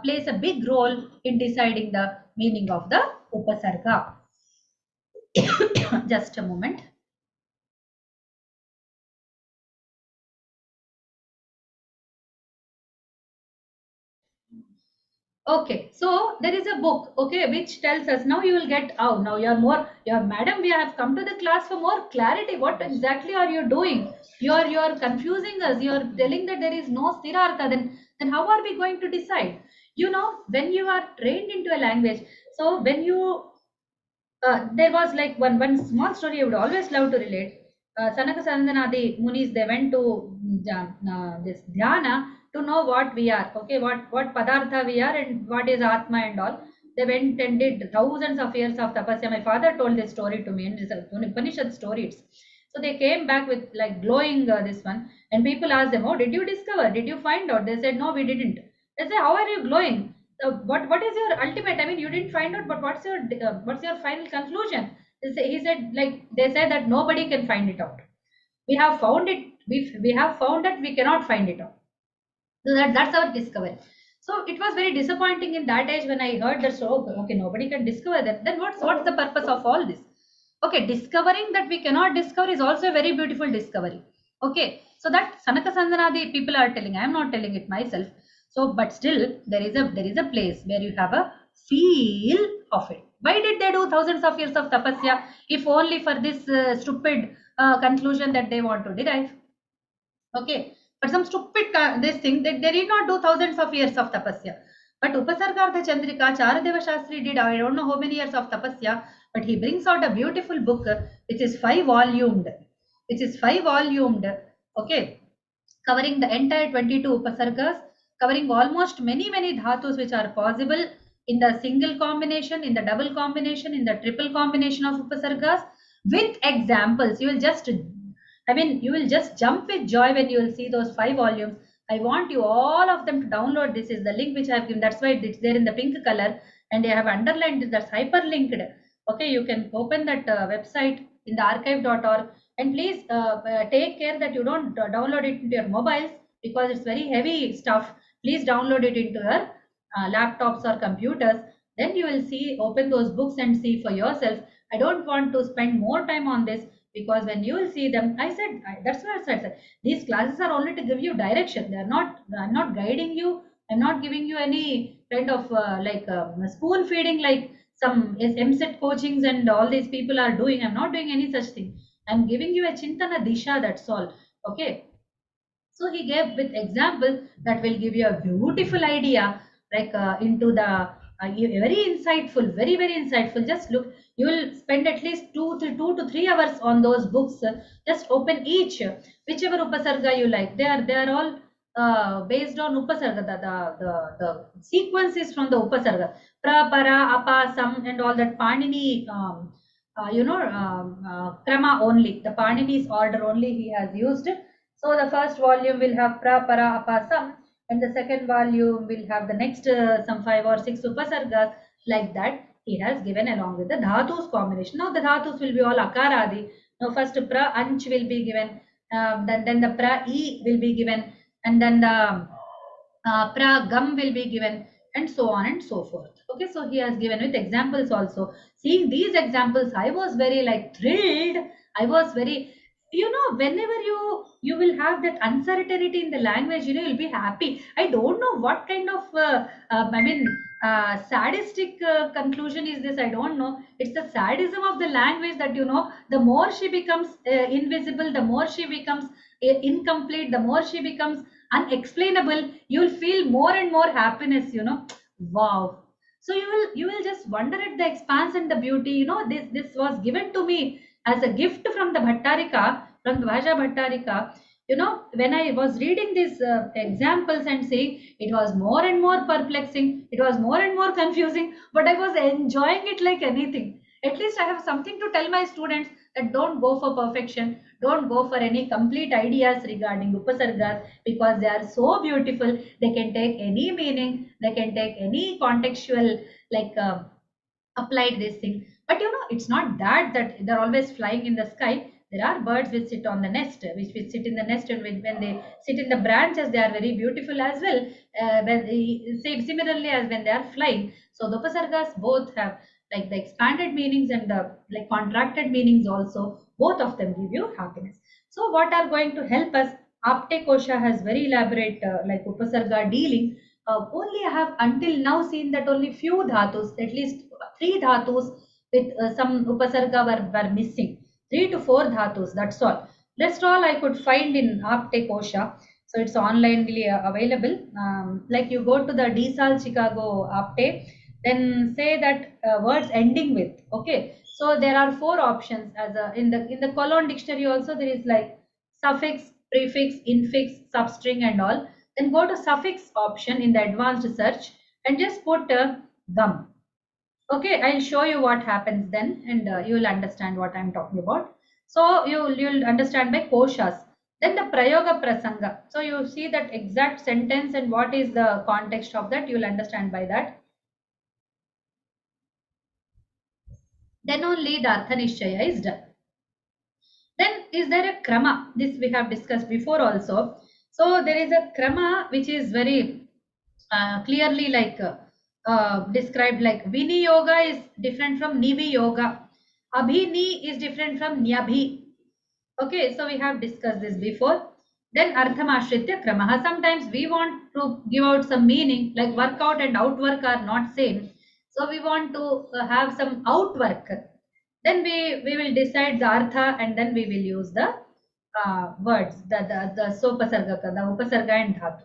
plays a big role in deciding the meaning of the Upasarga. Just a moment. Okay, so there is a book, okay, which tells us now you will get, oh, now you're more, you're madam, we have come to the class for more clarity. What exactly are you doing? You're confusing us. You're telling that there is no sthirartha. Then how are we going to decide? You know, when you are trained into a language, so when you there was like one small story I would always love to relate. Sanaka Sandanadi Munis, they went to this dhyana to know what we are, okay, what padartha we are and what is atma and all. They went and did thousands of years of tapasya. My father told this story to me, and it's an Upanishad story. So they came back with like glowing this one, and people asked them, "Oh, did you discover? Did you find out?" They said, "No, we didn't." They said, "How are you glowing? What is your ultimate? I mean, you didn't find out, but what's your final conclusion?" He said, like they said that nobody can find it out. We have found it. We have found that we cannot find it out. So that's our discovery. So it was very disappointing in that age when I heard that. So okay, nobody can discover that. Then what's the purpose of all this? Okay, discovering that we cannot discover is also a very beautiful discovery. Okay, so that Sanaka Sandanadi people are telling. I am not telling it myself. So, but still there is a place where you have a feel of it. Why did they do thousands of years of tapasya if only for this stupid conclusion that they want to derive? Okay, but some stupid this thing they did not do thousands of years of tapasya. But Upasarga Chandrika, Charadeva Shastri did I don't know how many years of tapasya, but he brings out a beautiful book which is five volumed, okay, covering the entire 22 Upasargas, covering almost many dhatus which are possible in the single combination, in the double combination, in the triple combination of Upasargas with examples. You will just jump with joy when you will see those five volumes. I want you all of them to download. This is the link which I have given. That's why it's there in the pink color, and I have underlined it. That's hyperlinked. Okay, you can open that website in the archive.org, and please take care that you don't download it into your mobiles because it's very heavy stuff. Please download it into your laptops or computers. Then you will see, open those books and see for yourself. I don't want to spend more time on this because when you will see them, that's why I said these classes are only to give you direction. I'm not guiding you. I'm not giving you any kind of spoon feeding like some MSET coachings and all these people are doing. I'm not doing any such thing. I'm giving you a chintana disha, that's all. Okay. So he gave with example that will give you a beautiful idea, like into the very insightful, very insightful. Just look, you will spend at least 2 to 3 hours on those books. Just open each, whichever upasarga you like. They are all based on upasarga. The sequence is from the upasarga. Pra, para, apa, sam, and all that Panini. Krama only. The Panini's order only he has used. So the first volume will have pra, para, apa, sam, and the second volume will have the next some 5 or 6 upasargas, like that he has given along with the dhatus combination. Now the dhatus will be all akaradi. Now first pra anch will be given, then the pra e will be given, and then the pra gum will be given, and so on and so forth. Okay, so he has given with examples also. Seeing these examples, I was very like thrilled. I was very, whenever you will have that uncertainty in the language, you'll be happy. I don't know what kind of sadistic conclusion is this. I don't know. It's the sadism of the language that the more she becomes invisible, the more she becomes incomplete, the more she becomes unexplainable, you'll feel more and more happiness. Wow. So you will just wonder at the expanse and the beauty. This was given to me as a gift from the Bhattarika, from the Bhasha Bhattarika. When I was reading these examples and seeing, it was more and more perplexing, it was more and more confusing, but I was enjoying it like anything. At least I have something to tell my students, that don't go for perfection, don't go for any complete ideas regarding upasargas, because they are so beautiful. They can take any meaning, they can take any contextual, like applied this thing. But it's not that they're always flying in the sky. There are birds which sit on the nest, which will sit in the nest, and when they sit in the branches, they are very beautiful as well. Similarly as when they are flying. So the Upasargas both have like the expanded meanings and the like contracted meanings also. Both of them give you happiness. So what are going to help us? Apte Kosha has very elaborate like Upasarga dealing. Only I have until now seen that only few dhatus, at least three dhatus with some upasarga were missing. 3 to 4 dhatus, that's all. Rest all I could find in Apte Kosha. So it's onlinely available. Like you go to the DSAL Chicago Apte, then say that words ending with. Okay. So there are 4 options as in the Cologne dictionary also there is like suffix, prefix, infix, substring and all. Then go to suffix option in the advanced search and just put gum. Okay, I'll show you what happens then, and you will understand what I'm talking about. So you'll understand by koshas. Then the prayoga prasanga. So you see that exact sentence and what is the context of that. You'll understand by that. Then only the artha nishchaya is done. Then is there a krama? This we have discussed before also. So there is a krama which is very clearly like described like Vini yoga is different from Nivi yoga. Abhini is different from Nyabhi. Okay, so we have discussed this before. Then Arthamashritya Kramaha. Sometimes we want to give out some meaning like workout and outwork are not same. So we want to have some outwork. Then we will decide the Artha and then we will use the words, the Sopasarga, the Upasarga and Dhatu.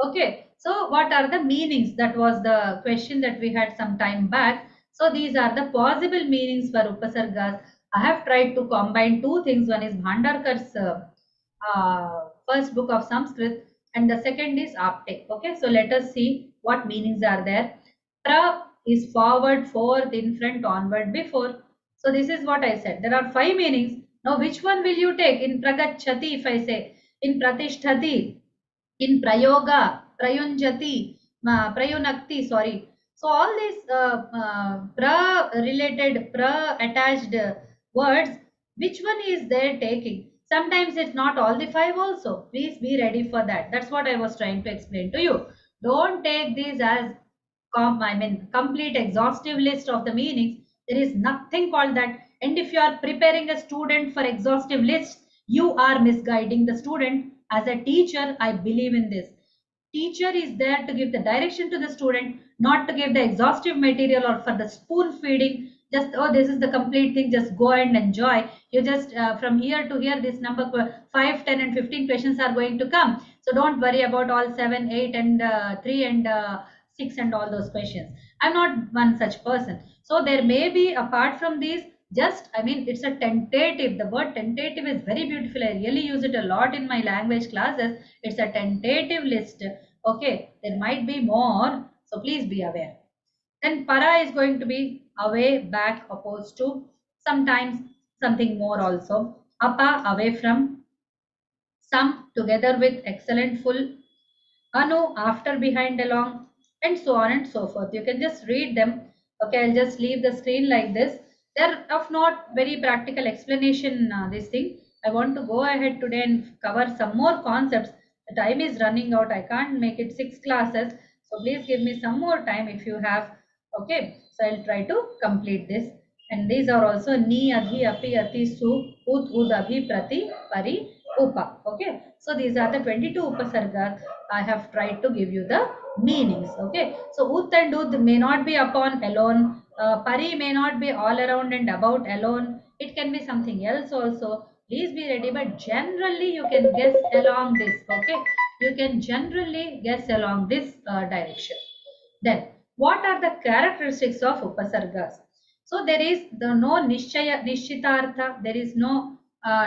Okay, so what are the meanings? That was the question that we had some time back. So these are the possible meanings for Upasargas. I have tried to combine 2 things. One is Bhandarkar's first book of Sanskrit and the second is Apte. Okay, so let us see what meanings are there. Pra is forward, forth, in front, onward, before. So this is what I said. There are 5 meanings. Now which one will you take? In Pragachati, if I say, in Pratishtati, in prayoga, prayunjati, prayunakti, sorry. So all these pra related, pra attached words, which one is there taking? Sometimes it's not all the 5 also. Please be ready for that. That's what I was trying to explain to you. Don't take these as complete exhaustive list of the meanings. There is nothing called that. And if you are preparing a student for exhaustive lists, you are misguiding the student. As a teacher, I believe in this. Teacher is there to give the direction to the student, not to give the exhaustive material or for the spoon feeding. Just, oh, this is the complete thing, just go and enjoy. You just from here to here, this number 5, 10 and 15 questions are going to come. So don't worry about all 7, 8 and 3 and 6 and all those questions. I'm not one such person. So there may be, apart from these, just, I mean, it's a tentative. The word tentative is very beautiful. I really use it a lot in my language classes. It's a tentative list. Okay, there might be more, so please be aware. Then para is going to be away, back, opposed to, sometimes something more also. Apa, away from, some, together with, excellent, full, anu, after, behind, along, and so on and so forth. You can just read them. Okay, I'll just leave the screen like this. They're of not very practical explanation, this thing. I want to go ahead today and cover some more concepts. The time is running out. I can't make it 6 classes. So please give me some more time if you have. Okay, so I'll try to complete this. And these are also ni, adhi, api, ati, su, ud, abhi, prati, pari, upa. Okay, so these are the 22 upasargas. I have tried to give you the meanings. Okay, so ut and ud may not be upon alone. Pari may not be all around and about alone. It can be something else also. Please be ready, but generally you can guess along this. Okay, you can generally guess along this direction. Then, what are the characteristics of upasargas? So there is no nishitartha. There is no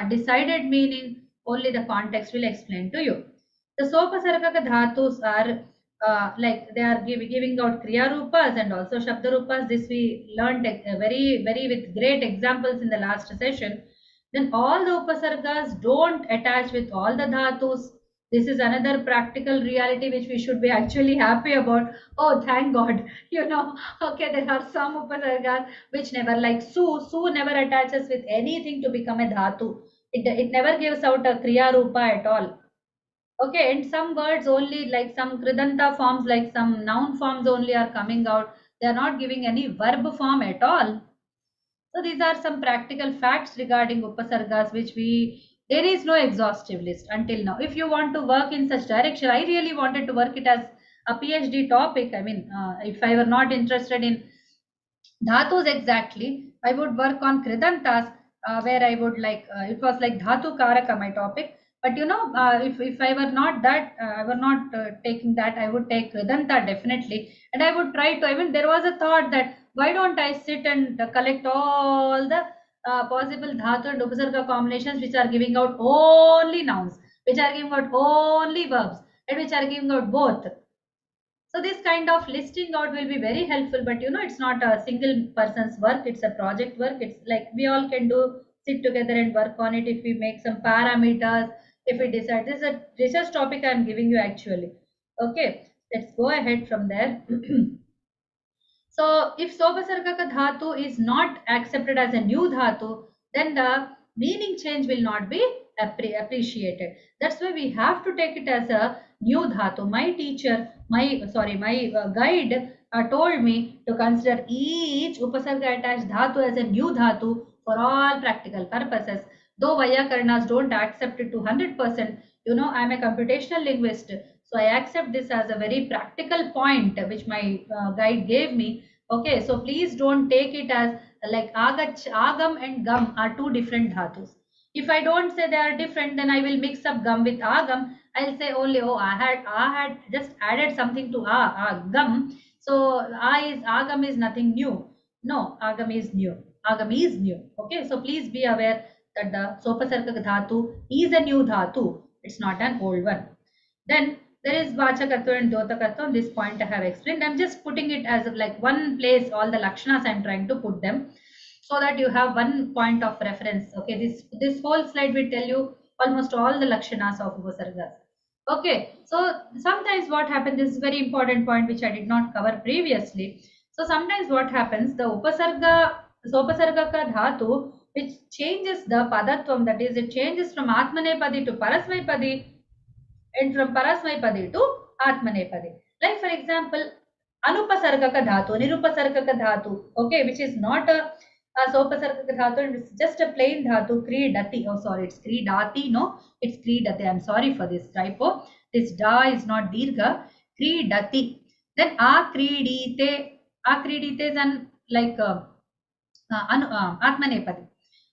decided meaning. Only the context will explain to you. The sopasarga dhatus are like they are giving out kriya rupas and also shabda rupas. This we learned very with great examples in the last session. Then all the upasargas don't attach with all the dhatus. This is another practical reality which we should be actually happy about. Oh, thank God. Okay, there are some upasargas which never, like su never attaches with anything to become a dhatu. It never gives out a kriya rupa at all. Okay, and some words only, like some kridanta forms, like some noun forms only are coming out. They are not giving any verb form at all. So these are some practical facts regarding upasargas which there is no exhaustive list until now. If you want to work in such direction, I really wanted to work it as a PhD topic. I mean, if I were not interested in dhatus exactly, I would work on kridantas, where I would like, it was like dhatu karaka, my topic. But if I were not that, I were not taking that, I would take kridanta definitely. And I would try to, I mean, there was a thought that why don't I sit and collect all the possible dhatu and upasarga combinations which are giving out only nouns, which are giving out only verbs, and which are giving out both. So this kind of listing out will be very helpful, but it's not a single person's work, it's a project work. It's like we all can do, sit together and work on it if we make some parameters, if we decide. This is a research topic I'm giving you actually. Okay, let's go ahead from there. So if Sopasargaka dhatu is not accepted as a new dhatu, then the meaning change will not be appreciated. That's why we have to take it as a new dhatu. My teacher, my guide told me to consider each upasarga attached dhatu as a new dhatu for all practical purposes. Though Vyakarnas don't accept it to 100%, I'm a computational linguist, so I accept this as a very practical point which my guide gave me. Okay, so please don't take it as like agam and gam are two different dhatus. If I don't say they are different, then I will mix up gam with agam. I'll say only, oh, I had just added something to gam. So agam is nothing new. No, agam is new. Agam is new. Okay, so please be aware that the Sopasarga dhatu is a new dhatu. It's not an old one. Then there is Vachakatva and Dyotakatva. This point I have explained. I'm just putting it as like one place, all the Lakshanas I'm trying to put them, so that you have one point of reference. Okay, this whole slide will tell you almost all the Lakshanas of Upasargas. Okay, so sometimes what happens, this is a very important point which I did not cover previously. So sometimes what happens, the Sopasarga ka dhatu, which changes the padatvam, that is, it changes from Atmanepadi to Parasmaipadi, and from Parasmaipadi to Atmanepadi. Like for example, Anupasargaka dhatu, Nirupasargaka dhatu, okay, which is not a Sopasargaka dhatu, it's just a plain dhatu, Kridati. Oh, sorry, it's Kridati, no, it's Kridati. I'm sorry for this typo. This da is not dirgha, Kridati. Then Akridite is an like Atmanepadi.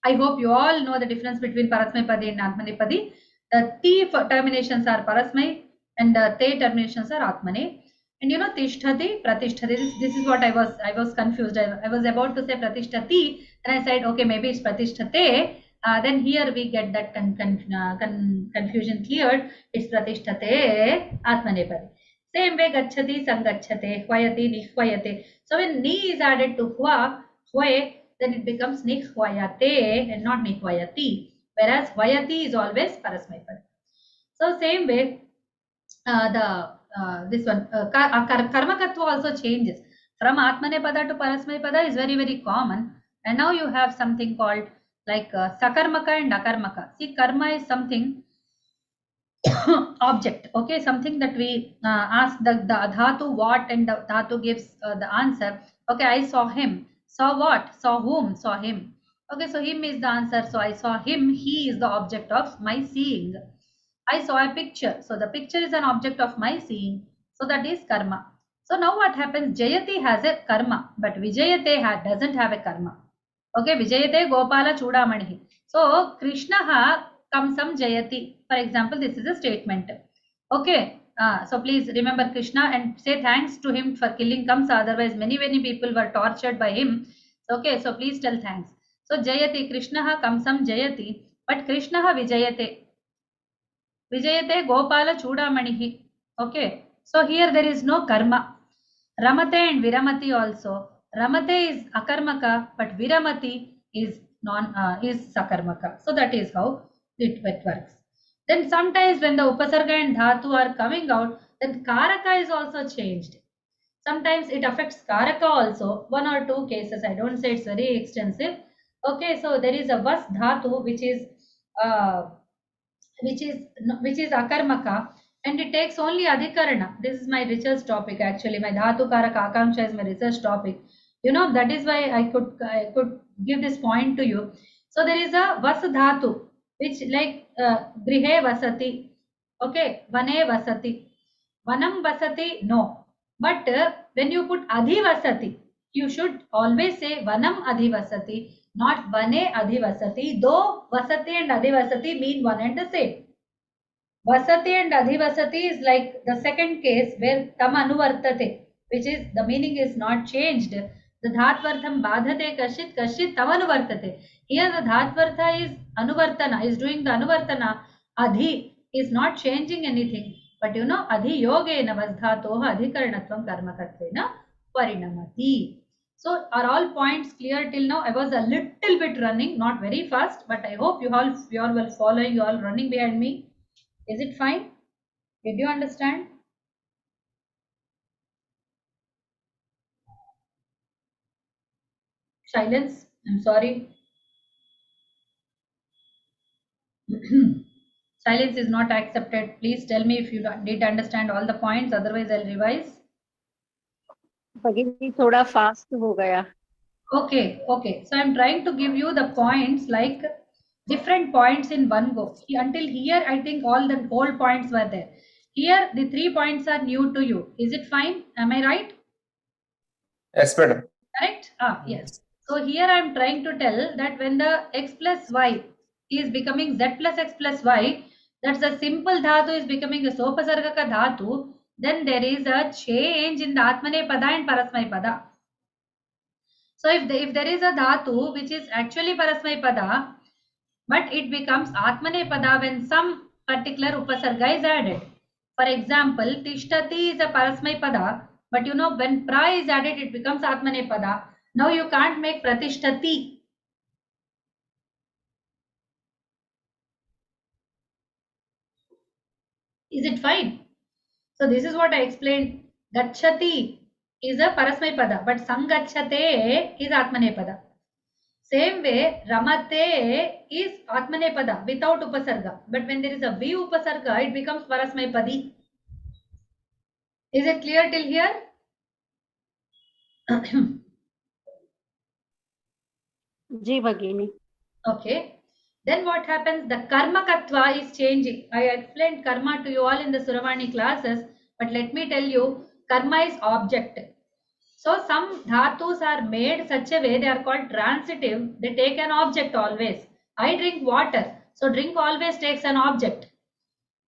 I hope you all know the difference between Parasmaipadi and Atmanepadi. The T terminations are Parasmai and the Te terminations are Atmane. And Tishtati, Pratishtati, this is what I was confused. I was about to say Pratishtati, and I said, okay, maybe it's Pratisthate. Then here we get that confusion cleared. It's Pratisthate, Atmanepadi. Same way, Gachati, Sangachate, Hwayati, Nihwayate. So when Ni is added to Hway, then it becomes Nihwayate and not Nihwayati. Whereas Hwayati is always Parasmaipadi. So same way, this one Karmakatva also changes from Atmanepada to Parasmaipada is very, very common. And now you have something called like Sakarmaka and Akarmaka. See, karma is something object, okay, something that we ask the dhatu what, and the dhatu gives the answer. Okay, I saw him. Saw what? Saw whom? Saw him. Okay, so him is the answer. So I saw him. He is the object of my seeing. I saw a picture. So the picture is an object of my seeing. So that is karma. So now what happens? Jayati has a karma, but Vijayate doesn't have a karma. Okay, Vijayate Gopala Chudamani. So Krishna Kamsam Jayati. For example, this is a statement. Okay, so please remember Krishna and say thanks to him for killing Kamsa. Otherwise, many people were tortured by him. Okay, so please tell thanks. So Jayati, Krishna Kamsam Jayati, but Krishna Vijayate. Vijayate Gopala Chudamani. Okay, so here there is no karma. Ramate and Viramati also. Ramate is akarmaka, but Viramati is sakarmaka. So that is how it works. Then sometimes when the upasarga and dhatu are coming out, then karaka is also changed. Sometimes it affects karaka also, one or two cases. I don't say it's very extensive. Okay, so there is a vas dhatu uh, which is akarmaka, and it takes only adhikarana. This is my research topic actually. My dhatu karaka akanksha is my research topic. You know, that is why I could give this point to you. So there is a vas dhatu, which like grihe vasati. Okay, vane vasati. Vanam vasati, no. But when you put adhivasati, you should always say vanam adhivasati, not vane adhivasati, though vasati and adhivasati mean one and the same. Vasati and adhivasati is like the second case where tam anuvartate, which is the meaning is not changed. The dhatvartham badhate kashit kashit tam anuvartate. Here the dhatvartha is anuvartana, is doing the anuvartana. Adhi is not changing anything. But you know, adhi yogena vasdhatoha adhikaranatvam karmakatvena parinamati. So are all points clear till now? I was a little bit running, not very fast, but I hope you all will follow, you all running behind me. Is it fine? Did you understand? Silence. I'm sorry. Silence is not accepted. Please tell me if you did understand all the points. Otherwise, I'll revise. भगिनी थोड़ा fast हो गया. Okay, okay. So I'm trying to give you the points like different points in one go. Until here, I think all the whole points were there. Here, the 3 points are new to you. Is it fine? Am I right? Yes, madam. Correct? Ah, yes. So here I am trying to tell that when the x plus y is becoming z plus x plus y, that's a simple dhatu is becoming a sopasargaka dhatu, then there is a change in the atmane pada and parasmay pada. So if there is a dhatu which is actually parasmay pada, but it becomes atmane pada when some particular upasarga is added. For example, tishtati is a parasmay pada, but you know when pra is added, it becomes atmane pada. Now you can't make pratishtati. Is it fine? So this is what I explained. Gachati is a parasmay pada, but sangachate is atmane pada. Same way, ramate is atmane pada without upasarga. But when there is a v upasarga, it becomes parasmay padi. Is it clear till here? जी भगिनी. Okay. Then what happens? The karma katva is changing. I explained karma to you all in the Suravani classes, but let me tell you, karma is object. So some dhatus are made such a way they are called transitive. They take an object always. I drink water, so drink always takes an object.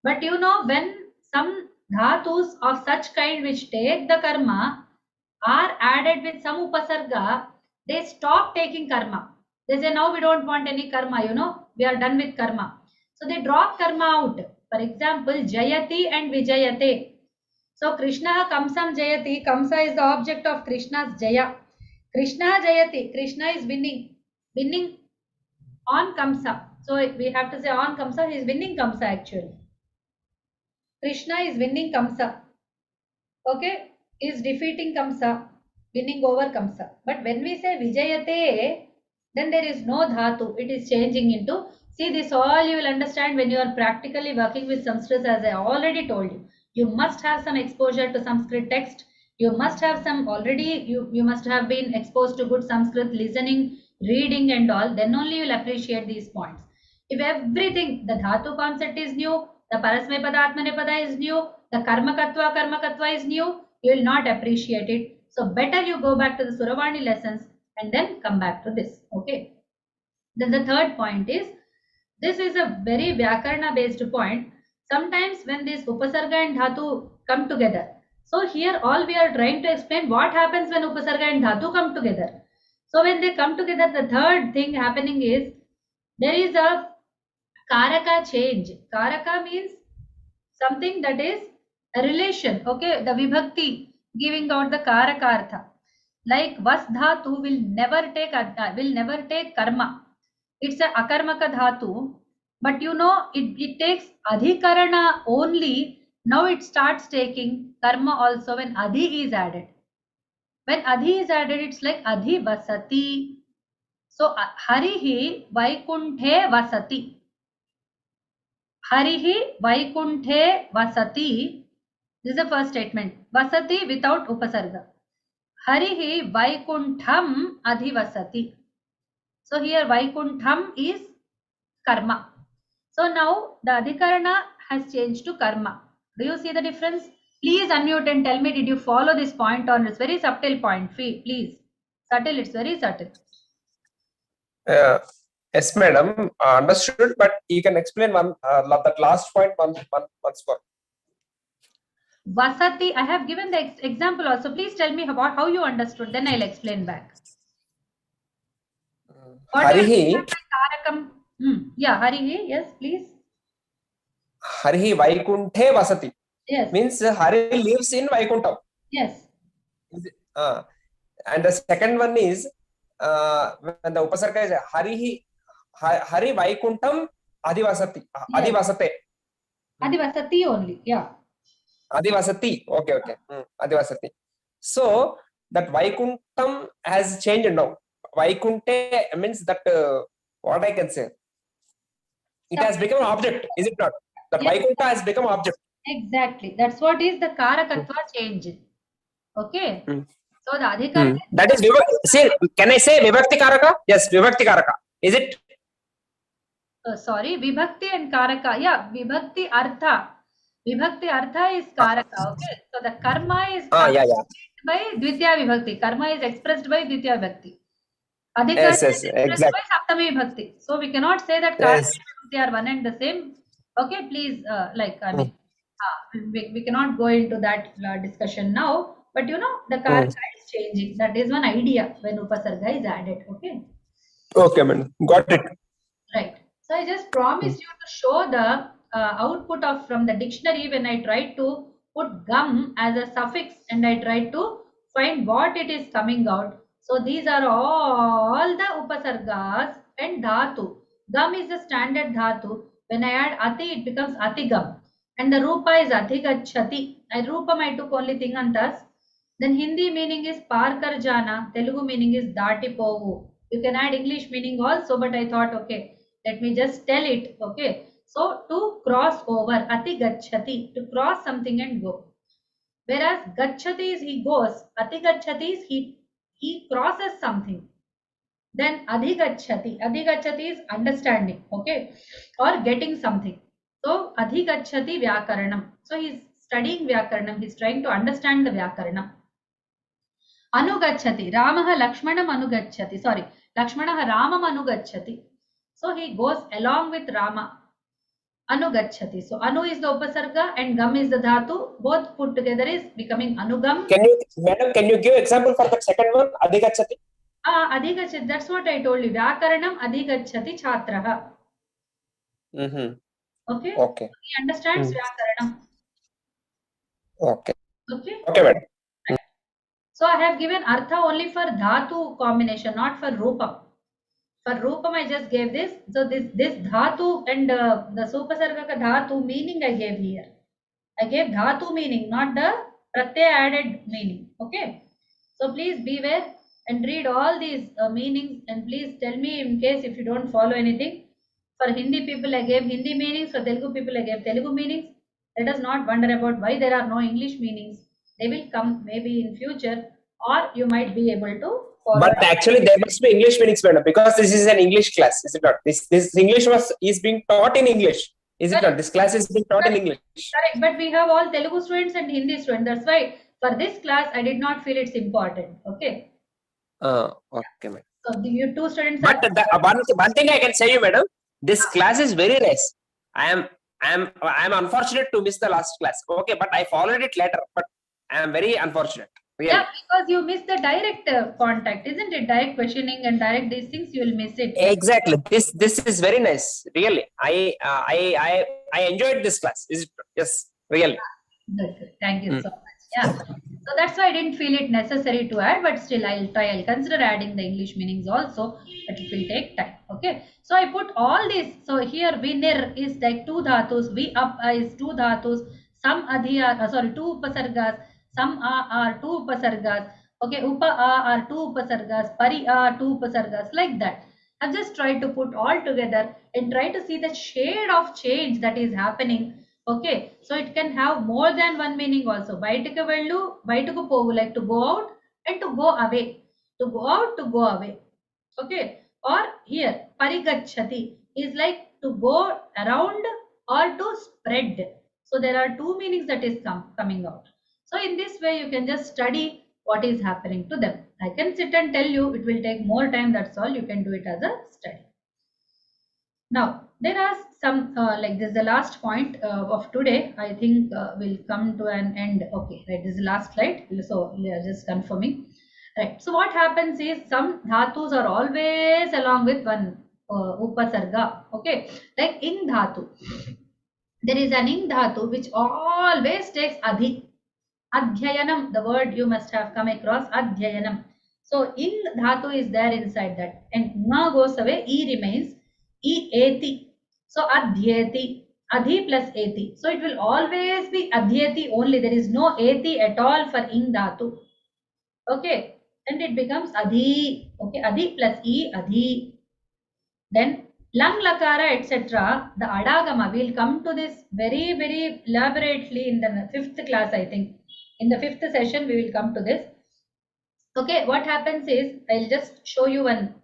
But you know, when some dhatus of such kind which take the karma are added with some upasarga, they stop taking karma. They say, now we don't want any karma, you know, we are done with karma. So they drop karma out. For example, Jayati and Vijayate. So Krishna Kamsam Jayati. Kamsa is the object of Krishna's Jaya. Krishna Jayati. Krishna is winning. Winning on Kamsa. So we have to say on Kamsa, he is winning Kamsa actually. Krishna is winning Kamsa. Okay, is defeating Kamsa, winning over Kamsa. But when we say Vijayate, then there is no dhatu. It is changing into. See, this all you will understand when you are practically working with Sanskrit, as I already told you. You must have some exposure to Sanskrit text. You must have some already, you must have been exposed to good Sanskrit listening, reading and all. Then only you will appreciate these points. If everything, the dhatu concept is new, the parasmay pada atmane pada is new, the karmakatva is new, you will not appreciate it. So better you go back to the Suravani lessons and then come back to this. Okay. Then the third point is, this is a very Vyakarna based point. Sometimes when this Upasarga and Dhatu come together. So here all we are trying to explain what happens when Upasarga and Dhatu come together. So when they come together, the third thing happening is, there is a Karaka change. Karaka means something that is a relation. Okay, the Vibhakti giving out the Karakartha. Like Vas Dhatu will never take karma. It's a akarmaka dhatu. But you know, it takes adhikarana only. Now it starts taking karma also when adhi is added. When adhi is added, it's like adhi vasati. So harihi vaikunthe vasati. Harihi vaikunthe vasati. This is the first statement. Vasati without upasarga. Harihi vaikuntham adhivasati. So here vaikuntham is karma. So now the adhikarana has changed to karma. Do you see the difference? Please unmute and tell me, did you follow this point or it's very subtle point? Please. Subtle, it's very subtle. Yes, madam. Understood, but you can explain one that last point once more. Vasati, I have given the example also. Please tell me about how you understood. Then I'll explain back. What do you Harihi. understand by Tarakam? Yeah, Harihi. Yes, please. Harihi Vaikunthe Vasati. Yes. Means Hari lives in Vaikuntham. Yes. And the second one is when the Upasarga is Hari Vaikuntham Adivasati. Yes. Adivasate. Adivasati only. Yeah. Adivasati. Okay. Adivasati. So that Vaikuntham has changed now. Vaikunthe means that what I can say. It has become an object, is it not? The Yes. Vaikuntha has become an object. Exactly. That's what is the Karakatva change. Okay. So the Adhikarana. That is see, can I say Vibhakti Karaka? Yes, Vibhakti Karaka. Is it? Sorry, Vibhakti and Karaka. Yeah, Vibhakti Artha. Vibhakti Artha is Karaka. Okay. So the karma is Yeah. by Dvitiya Vibhakti. Karma is expressed by Dvitiya Vibhakti. Adhikarana Yes, is expressed exactly. by Saptami Vibhakti. So we cannot say that Karaka and Vibhakti are one and the same. Okay, please, we cannot go into that discussion now. But you know, the Karaka is changing. That is one idea when Upasarga is added. Okay. Okay, man. Got it. Right. So I just promised you to show the output of from the dictionary when I tried to put gum as a suffix and I tried to find what it is coming out. So these are all the upasargas and dhatu. Gum is the standard dhatu. When I add ati, it becomes atigam. And the rupa is athigachati. And rupam I took only tingantas. Then Hindi meaning is parkar jana. Telugu meaning is dati povu. You can add English meaning also, but I thought, okay, let me just tell it. Okay. So to cross over, ati gachati, to cross something and go. Whereas gachati is he goes, ati gachati is he crosses something. Then adhigachati is understanding, okay, or getting something. So adhigachati vyakaranam. So he's studying vyakaranam. He's trying to understand the vyakaranam. Anugachati. Ramaha Lakshmanam anugachati. Sorry. Lakshmanaha Ramam anugachati. So he goes along with Rama. Anugachati. So anu is the upasarga and gam is the dhatu. Both put together is becoming anugam. Madam, can you give example for the second one? Adhigachati. Adhigachati. That's what I told you. Vyakaranam adhigachati chhatraha. Okay. Okay. He understands vyakaranam. Okay. Okay. Okay, madam. So I have given artha only for dhatu combination, not for rupam. For rupam I just gave this. So this dhatu and the supasarga ka dhatu meaning I gave here. I gave dhatu meaning, not the pratyaya added meaning. Okay. So please beware and read all these meanings and please tell me in case if you don't follow anything. For Hindi people I gave Hindi meanings. For Telugu people I gave Telugu meanings. Let us not wonder about why there are no English meanings. They will come maybe in future, or you might be able to follow. But actually, there must be English meanings, madam, because this is an English class, is it not? This English is being taught in English, is it not? This class is being taught in English. Correct, but we have all Telugu students and Hindi students. That's why for this class I did not feel it's important. Okay. Okay, madam. So you two students. But one thing I can say you, madam, this class is very nice. I am unfortunate to miss the last class. Okay, but I followed it later. But I am very unfortunate. Really. Yeah, because you miss the direct contact, isn't it? Direct questioning and direct these things, you will miss it. Exactly. This is very nice. Really, I enjoyed this class. Is it? Yes, really. Good. Thank you so much. Yeah. So that's why I didn't feel it necessary to add, but still I'll try. I'll consider adding the English meanings also, but it will take time. Okay. So I put all these. So here vinir is like two dhatus, vi up is two dhatus, some adhi are sorry, two upasargas, some are two upasargas. Okay, upa are two upasargas, pari are two upasargas, like that. I've just tried to put all together and try to see the shade of change that is happening. Okay, so it can have more than one meaning also. Bayatuku vellu, bayatuku povu, like to go out and to go away. To go out, to go away. Okay, or here, parigachati is like to go around or to spread. So there are two meanings that is coming out. So in this way, you can just study what is happening to them. I can sit and tell you, it will take more time, that's all. You can do it as a study. Now, there are some, like this is the last point of today. I think will come to an end. Okay, right, this is the last slide. So, we are just confirming. Right, so what happens is some dhatus are always along with one upasarga. Okay, like ing dhatu. There is an ing dhatu which always takes adhi. Adhyayanam, the word you must have come across, adhyayanam. So, ing dhatu is there inside that. And ma goes away, e remains. E eti. So adhyeti. Adhi plus eti. So it will always be adhyeti only. There is no eti at all for ing dhatu. Okay. And it becomes adhi. Okay. Adhi plus e, adhi. Then lang lakara, etc. The adagama, we'll come to this very, very elaborately in the 5th class, I think. In the 5th session, we will come to this. Okay, what happens is, I'll just show you one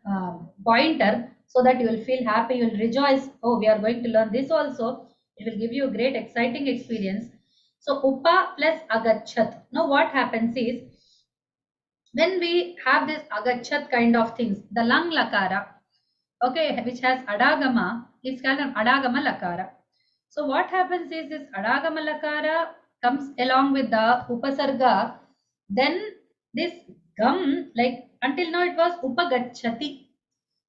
pointer so that you will feel happy, you will rejoice. Oh, we are going to learn this also. It will give you a great, exciting experience. So, upa plus agachat. Now, what happens is, when we have this agachat kind of things, the lang lakara, okay, which has adagama, is called an adagama lakara. So, what happens is, this adagama lakara comes along with the upasarga, then this gam, like until now it was upagachati,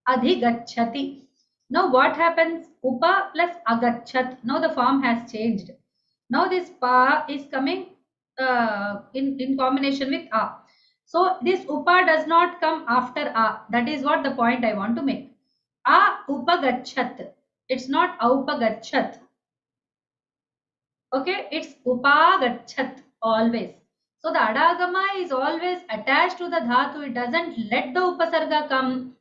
adhigachati. Now what happens? Upa plus agachat. Now the form has changed. Now this pa is coming in combination with a. So this upa does not come after a. That is what the point I want to make. A upagachat. It's not aupagachat. Okay, it's upagachat always. So the adagama is always attached to the dhatu. It doesn't let the upasarga come.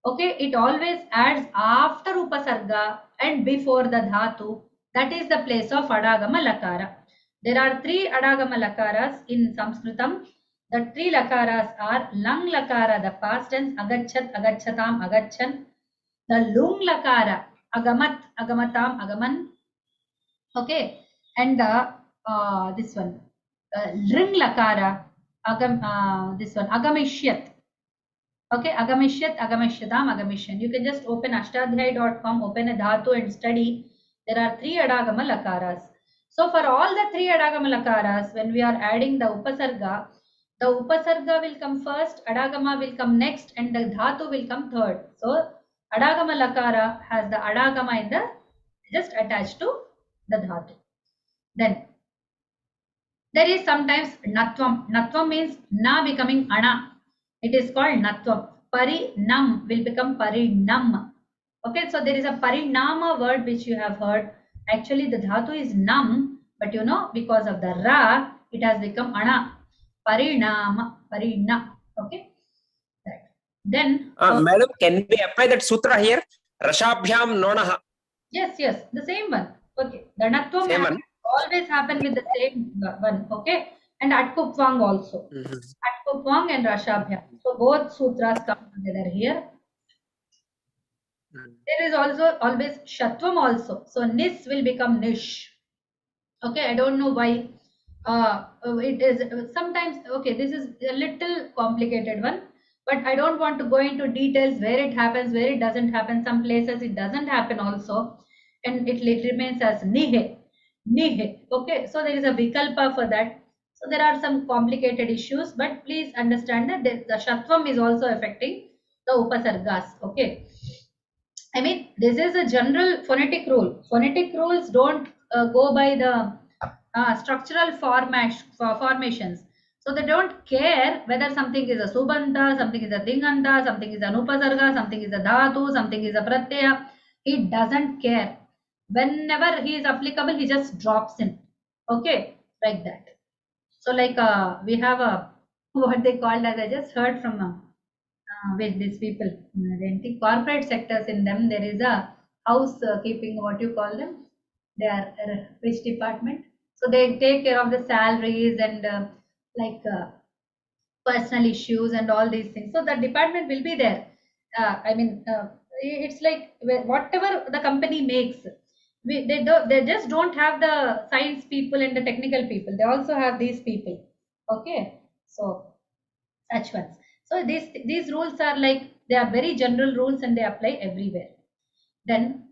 Okay, it always adds after upasarga and before the dhatu. That is the place of adagama lakara. There are 3 adagama lakaras in Samskrtam. The 3 lakaras are lang lakara, the past tense, agachat, agachatam, agachan. The lung lakara, agamat, agamatam, agaman. Okay, and the this one, ring lakara, this one, agamishyat. Okay, agamishyat, agamishyatam, agamishan. You can just open ashtadhyay.com, open a dhatu and study. There are 3 adagama lakaras. So for all the 3 adagama lakaras, when we are adding the upasarga will come first, adagama will come next, and the dhatu will come third. So adagama lakara has the adagama in the just attached to the dhatu. Then there is sometimes natvam. Natvam means na becoming ana. It is called natvam. Parinam will become parinam. Okay, so there is a parinama word which you have heard. Actually, the dhatu is nam, but you know, because of the ra, it has become ana. Parinama, parina. Okay. Then madam, can we apply that sutra here? Rashabhyam nonaha. Yes, the same one. Okay, the natvam always happen with the same one. Okay, and atkupvang also. Atkupvang and rashabhyam. So both sutras come together here. There is also always shatvam also. So nis will become nish. Okay, I don't know why. It is sometimes, okay, this is a little complicated one, but I don't want to go into details where it happens, where it doesn't happen. Some places it doesn't happen also, and it remains as nihe. Okay, so there is a vikalpa for that. So there are some complicated issues, but please understand that the shatvam is also affecting the upasargas. Okay, I mean, this is a general phonetic rule. Phonetic rules don't go by the structural formations. So they don't care whether something is a subanta, something is a dinganta, something is an upasarga, something is a dhatu, something is a pratyaya. He doesn't care. Whenever he is applicable, he just drops in. Okay, like that. So like we have a what they called as I just heard from with these people, the corporate sectors, in them there is a house keeping, what you call them, they are which department, so they take care of the salaries and like personal issues and all these things, so the department will be there. I mean it's like whatever the company makes, they just don't have the science people and the technical people, they also have these people. Okay, so such ones. So these rules are like, they are very general rules and they apply everywhere. Then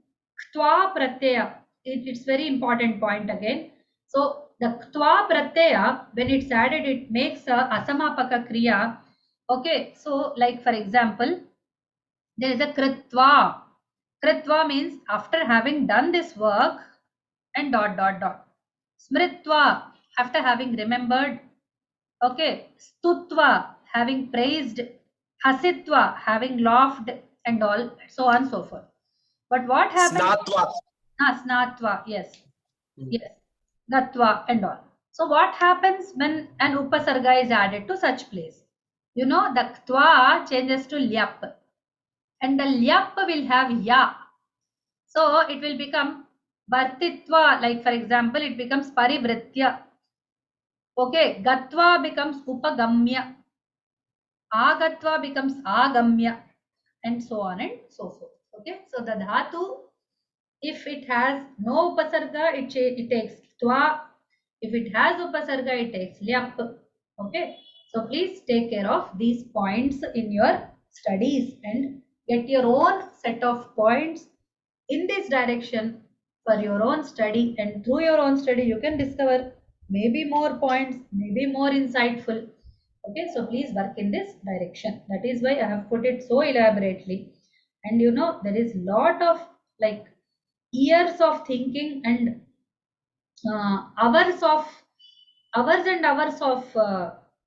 ktva pratyaya, it's very important point again. So the ktva pratyaya, when it's added, it makes a asamapaka kriya. Okay, so like for example, there is a kritva. Kritva means after having done this work and dot dot dot. Smritva, after having remembered. Okay, stutva, having praised, hasitva, having laughed, and all, so on and so forth. But what happens? Snatva. Snatva, yes, yes, gatva, and all. So what happens when an upasarga is added to such place? You know, the ktva changes to lyap, and the lyap will have ya. So it will become vartitva, like for example, it becomes parivritya. Okay, gatva becomes upagamya. Agatva becomes agamya, and so on and so forth. Okay, so the dhatu, if it has no upasarga, it takes twa. If it has upasarga, it takes lyap. Okay, so please take care of these points in your studies and get your own set of points in this direction for your own study, and through your own study you can discover maybe more points, maybe more insightful. Okay, so please work in this direction. That is why I have put it so elaborately. And you know, there is lot of like years of thinking and hours and hours of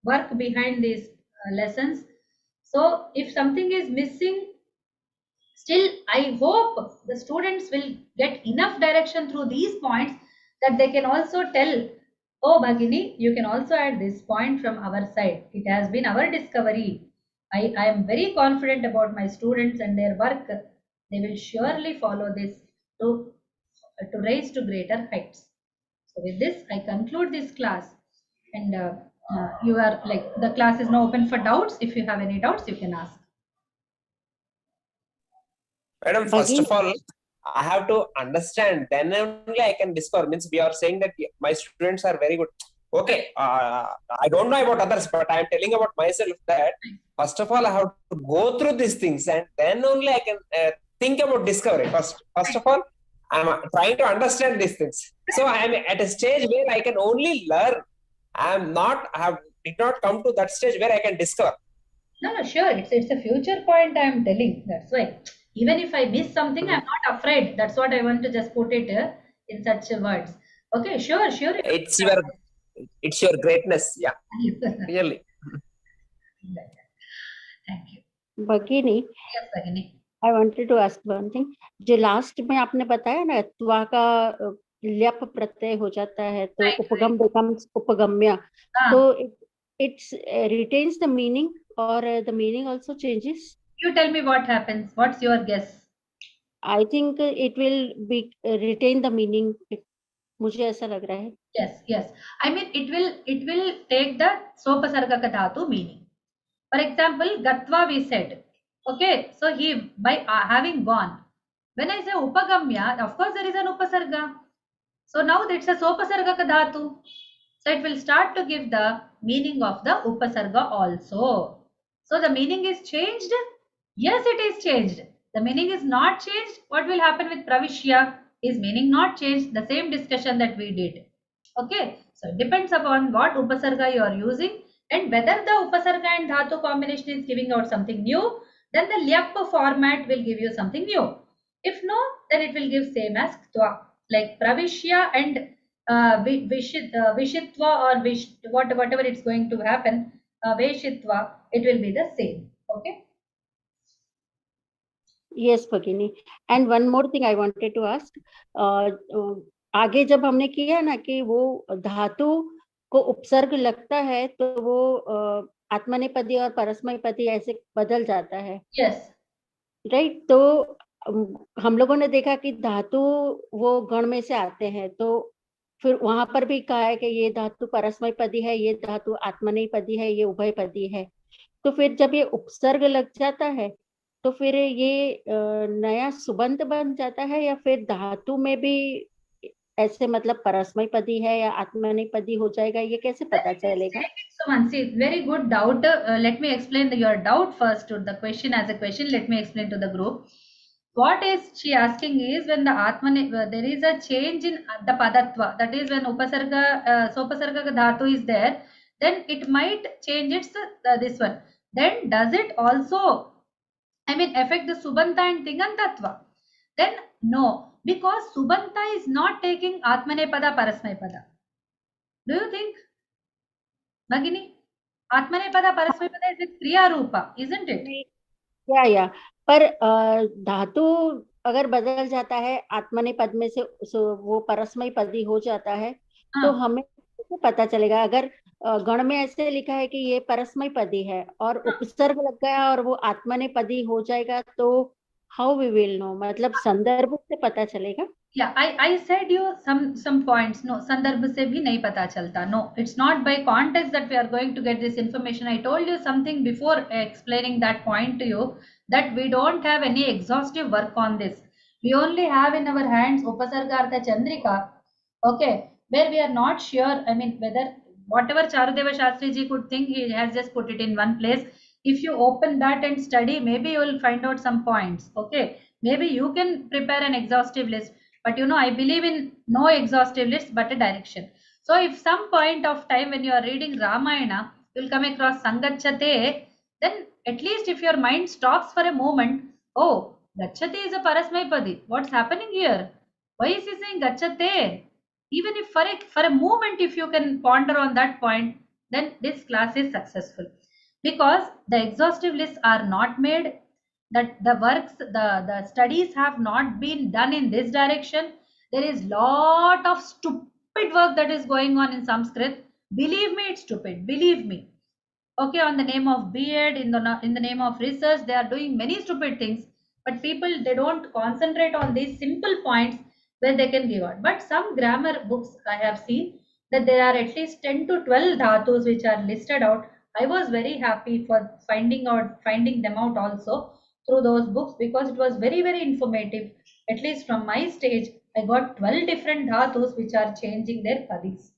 work behind these lessons. So if something is missing, still I hope the students will get enough direction through these points that they can also tell, oh Bhagini, you can also add this point from our side. It has been our discovery. I am very confident about my students and their work. They will surely follow this to raise to greater heights. So with this, I conclude this class, and you are like, the class is now open for doubts. If you have any doubts, you can ask. Madam, first of all, I have to understand, then only I can discover. Means we are saying that my students are very good. Okay, I don't know about others, but I am telling about myself that first of all I have to go through these things, and then only I can think about discovery. First of all, I am trying to understand these things. So I am at a stage where I can only learn. I did not come to that stage where I can discover. No, sure. It's a future point I am telling. That's why. Even if I miss something, I'm not afraid. That's what I want to just put it in such words. Okay, sure. It's your greatness. Yeah, really. Thank you. भगिनी, Yes, Bhagini. I wanted to ask one thing. जो last में आपने बताया ना, त्वा का ल्यप प्रत्यय हो जाता है तो उपगम becomes उपगम्य, तो it retains the meaning or the meaning also changes? You tell me what happens. What's your guess? I think it will be retain the meaning. मुझे ऐसा लग रहा है. Yes. I mean, it will take the sopasarga ka dhatu meaning. For example, gatva we said. Okay, so he, by having gone. When I say upagamya, of course there is an upasarga. So now that's a sopasarga ka dhatu. So it will start to give the meaning of the upasarga also. So the meaning is changed. Yes, it is changed. The meaning is not changed. What will happen with pravishya? Is meaning not changed? The same discussion that we did. Okay, so it depends upon what upasarga you are using and whether the upasarga and dhatu combination is giving out something new, then the lyap format will give you something new. If no, then it will give same as ktva. Like pravishya and Vishitva or whatever it's going to happen, Veshitva, it will be the same. Okay. Yes, Bhagini. And one more thing I wanted to ask. आगे जब हमने किया ना कि वो धातु को उपसर्ग लगता है तो वो आत्मनेपदी और परस्मैपदी ऐसे बदल जाता है, Yes. राइट? तो हम लोगों ने देखा कि धातु वो गण में से आते हैं, तो फिर वहां पर भी कहा है कि ये धातु परस्मैपदी है, ये धातु आत्मनेपदी है, ये उभयपदी है। तो फिर जब ये उपसर्ग लग जाता है तो फिर ये नया सुबंत बन जाता है, या फिर धातु में भी ऐसे मतलब परस्मैपदी है या आत्मनेपदी हो जाएगा, ये कैसे पता चलेगा? Sumansi, very good doubt. Let me explain your doubt first to the question as a question. Let me explain to the group. What is she asking is when the Atmane, there is a change in the padatva. That is when Sopasarga dhatu is there, then it might change its this one. Then does it also, affect the Subanta and Tingantatva? Then no, because Subanta is not taking Atmanepada Parasmaipada. Do you think? Bhagini, Atmanepada Parasmaipada is with Kriya Rupa, isn't it? या पर धातु अगर बदल जाता है आत्मनेपद में से वो परस्मैपदी हो जाता है, तो हमें कैसे पता चलेगा? अगर गण में ऐसे लिखा है कि ये परस्मैपदी है और उपसर्ग लग गया और वो आत्मनेपदी हो जाएगा, तो हाउ वी विल नो? मतलब संदर्भ से पता चलेगा? Yeah, I said you some points. No, संदर्भ से भी नहीं पता चलता. No, it's not by context that we are going to get this information. I told you something before explaining that point to you, that we don't have any exhaustive work on this. We only have in our hands Upasarga Chandrika, okay, where we are not sure, whether whatever Charudeva Shastri ji could think, he has just put it in one place. If you open that and study, maybe you will find out some points, okay. Maybe you can prepare an exhaustive list. But I believe in no exhaustive list but a direction. So if some point of time when you are reading Ramayana, you will come across Sangachate, then at least if your mind stops for a moment, oh, Gachate is a Parasmaipadi. What's happening here? Why is he saying Gachate? Even if for a moment, if you can ponder on that point, then this class is successful. Because the exhaustive lists are not made, that the works, the studies have not been done in this direction. There is lot of stupid work that is going on in Sanskrit. Believe me, it's stupid. Believe me. Okay, on the name of B.Ed, in the name of research, they are doing many stupid things. But people, they don't concentrate on these simple points where they can give out. But some grammar books I have seen that there are at least 10 to 12 dhatus which are listed out. I was very happy for finding them out also through those books, because it was very, very informative. At least from my stage, I got 12 different dhatus which are changing their padis.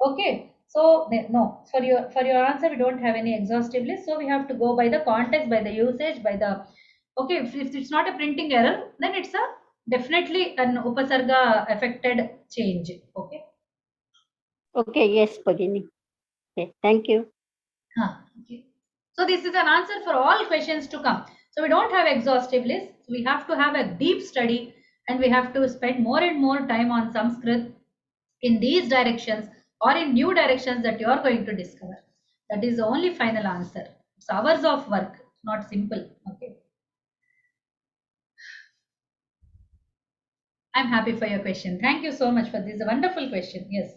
Okay, so no, for your answer, we don't have any exhaustive list. So we have to go by the context, by the usage, by the, okay, if it's not a printing error, then it's a definitely an Upasarga affected change. Okay. Okay, yes, Bhagini. Okay, thank you. Okay. So this is an answer for all questions to come. So we don't have exhaustive list. We have to have a deep study, and we have to spend more and more time on Sanskrit in these directions or in new directions that you are going to discover. That is the only final answer. It's hours of work, not simple. Okay. I'm happy for your question. Thank you so much for this wonderful question. Yes,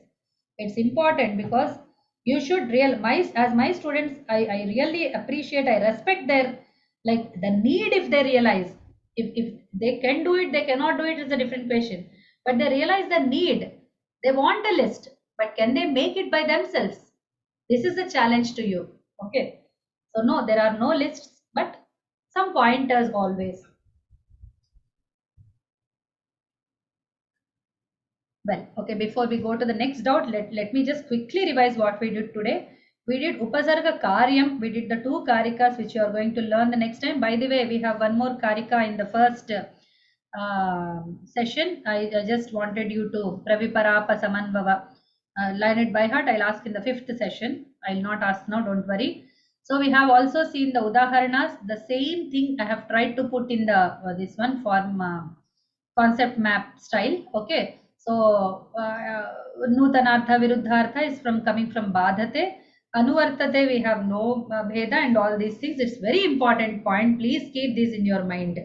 it's important, because you should realize, as my students, I really appreciate, I respect their, like, the need. If they realize, if they can do it, they cannot do it, is a different question. But they realize the need. They want a list, but can they make it by themselves? This is a challenge to you. Okay. So no, there are no lists, but some pointers always. Well, okay, before we go to the next doubt, let me just quickly revise what we did today. We did Upasarga Karyam, we did the 2 Karikas which you are going to learn the next time. By the way, we have one more Karika in the first session. I just wanted you to Praviparapa Samanbhava, learn it by heart. I'll ask in the 5th session. I'll not ask now, don't worry. So we have also seen the Udaharanas. The same thing I have tried to put in the this one form concept map style. Okay. So Nutanartha Viruddhartha is coming from Badhate. Anuvartate, we have no Bheda and all these things. It's very important point. Please keep this in your mind.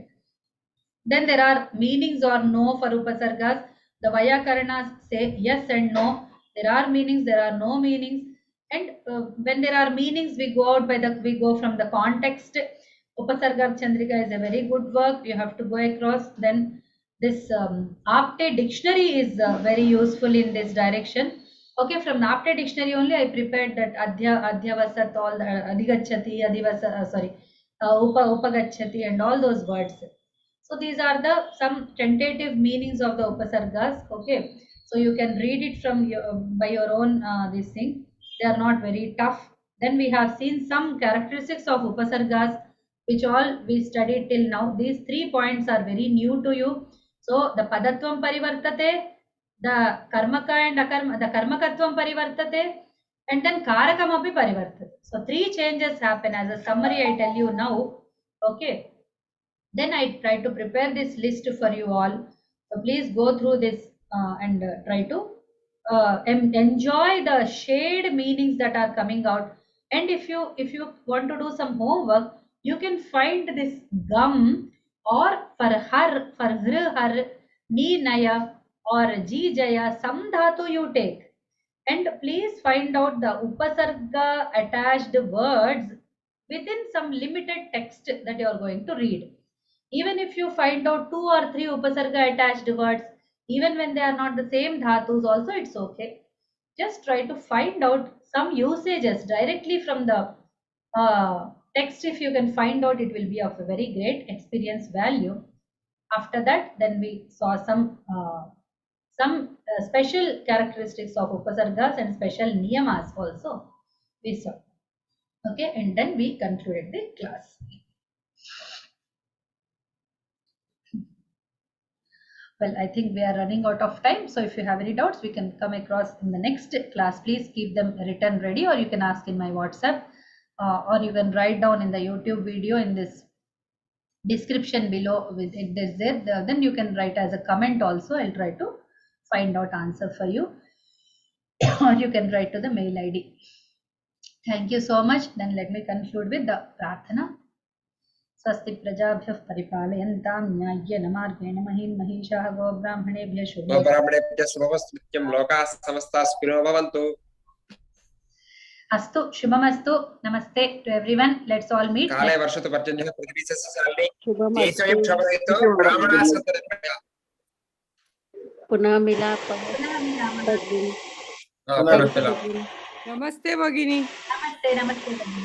Then there are meanings or no for Upasargas. The Vyakaranas say yes and no. There are meanings, there are no meanings. And when there are meanings, we go from the context. Upasarga Chandrika is a very good work. You have to go across. Then this Apte dictionary is very useful in this direction. Okay, from Apte dictionary only I prepared that Adhyavasat, all the Adigachati, Adivasa, Upagachati and all those words. So these are the some tentative meanings of the Upasargas. Okay, so you can read it from by your own this thing. They are not very tough. Then we have seen some characteristics of Upasargas, which all we studied till now. These 3 points are very new to you. So the Padatvam Parivartate, the Karmaka and Akarma, the Karmakatvam Parivartate, and then Karakam api Parivartate. So 3 changes happen. As a summary, I tell you now. Okay. Then I try to prepare this list for you all. So please go through this and try to enjoy the shade meanings that are coming out. And if you want to do some homework, you can find this gum or for har, for gr, har, ni, naya or ji, jaya, some dhatu you take. And please find out the upasarga attached words within some limited text that you are going to read. Even if you find out 2 or 3 upasarga attached words, even when they are not the same dhatus also, it's okay. Just try to find out some usages directly from the text. If you can find out, it will be of a very great experience value. After that, then we saw some special characteristics of upasargas and special niyamas also we saw. Okay, and then we concluded the class. Well, I think we are running out of time. So if you have any doubts, we can come across in the next class. Please keep them written ready, or you can ask in my WhatsApp, or you can write down in the YouTube video in this description below. With it is there. Then you can write as a comment also. I'll try to find out answer for you, or you can write to the mail ID. Thank you so much. Then let me conclude with the prarthana. स्वस्ति प्रजाभ्यः परिपालयन्तां न्याय्येन मार्गेण महीन् महिषाः गोब्राह्मणेभ्यः शुभमस्तु नित्यं लोकाः समस्ताः सुखिनो भवन्तु. अस्तु शुभमस्तु. नमस्ते to everyone. Let's all meet. काले वर्षतु पर्जन्यः पृथिवी सस्यशालिनी शुभमस्तु. जय स्वयं क्षपयतु ब्राह्मणाः सन्ततिर्भया. पुनः मिलाप. नमस्ते नमस्ते भगिनी. नमस्ते भगिनी.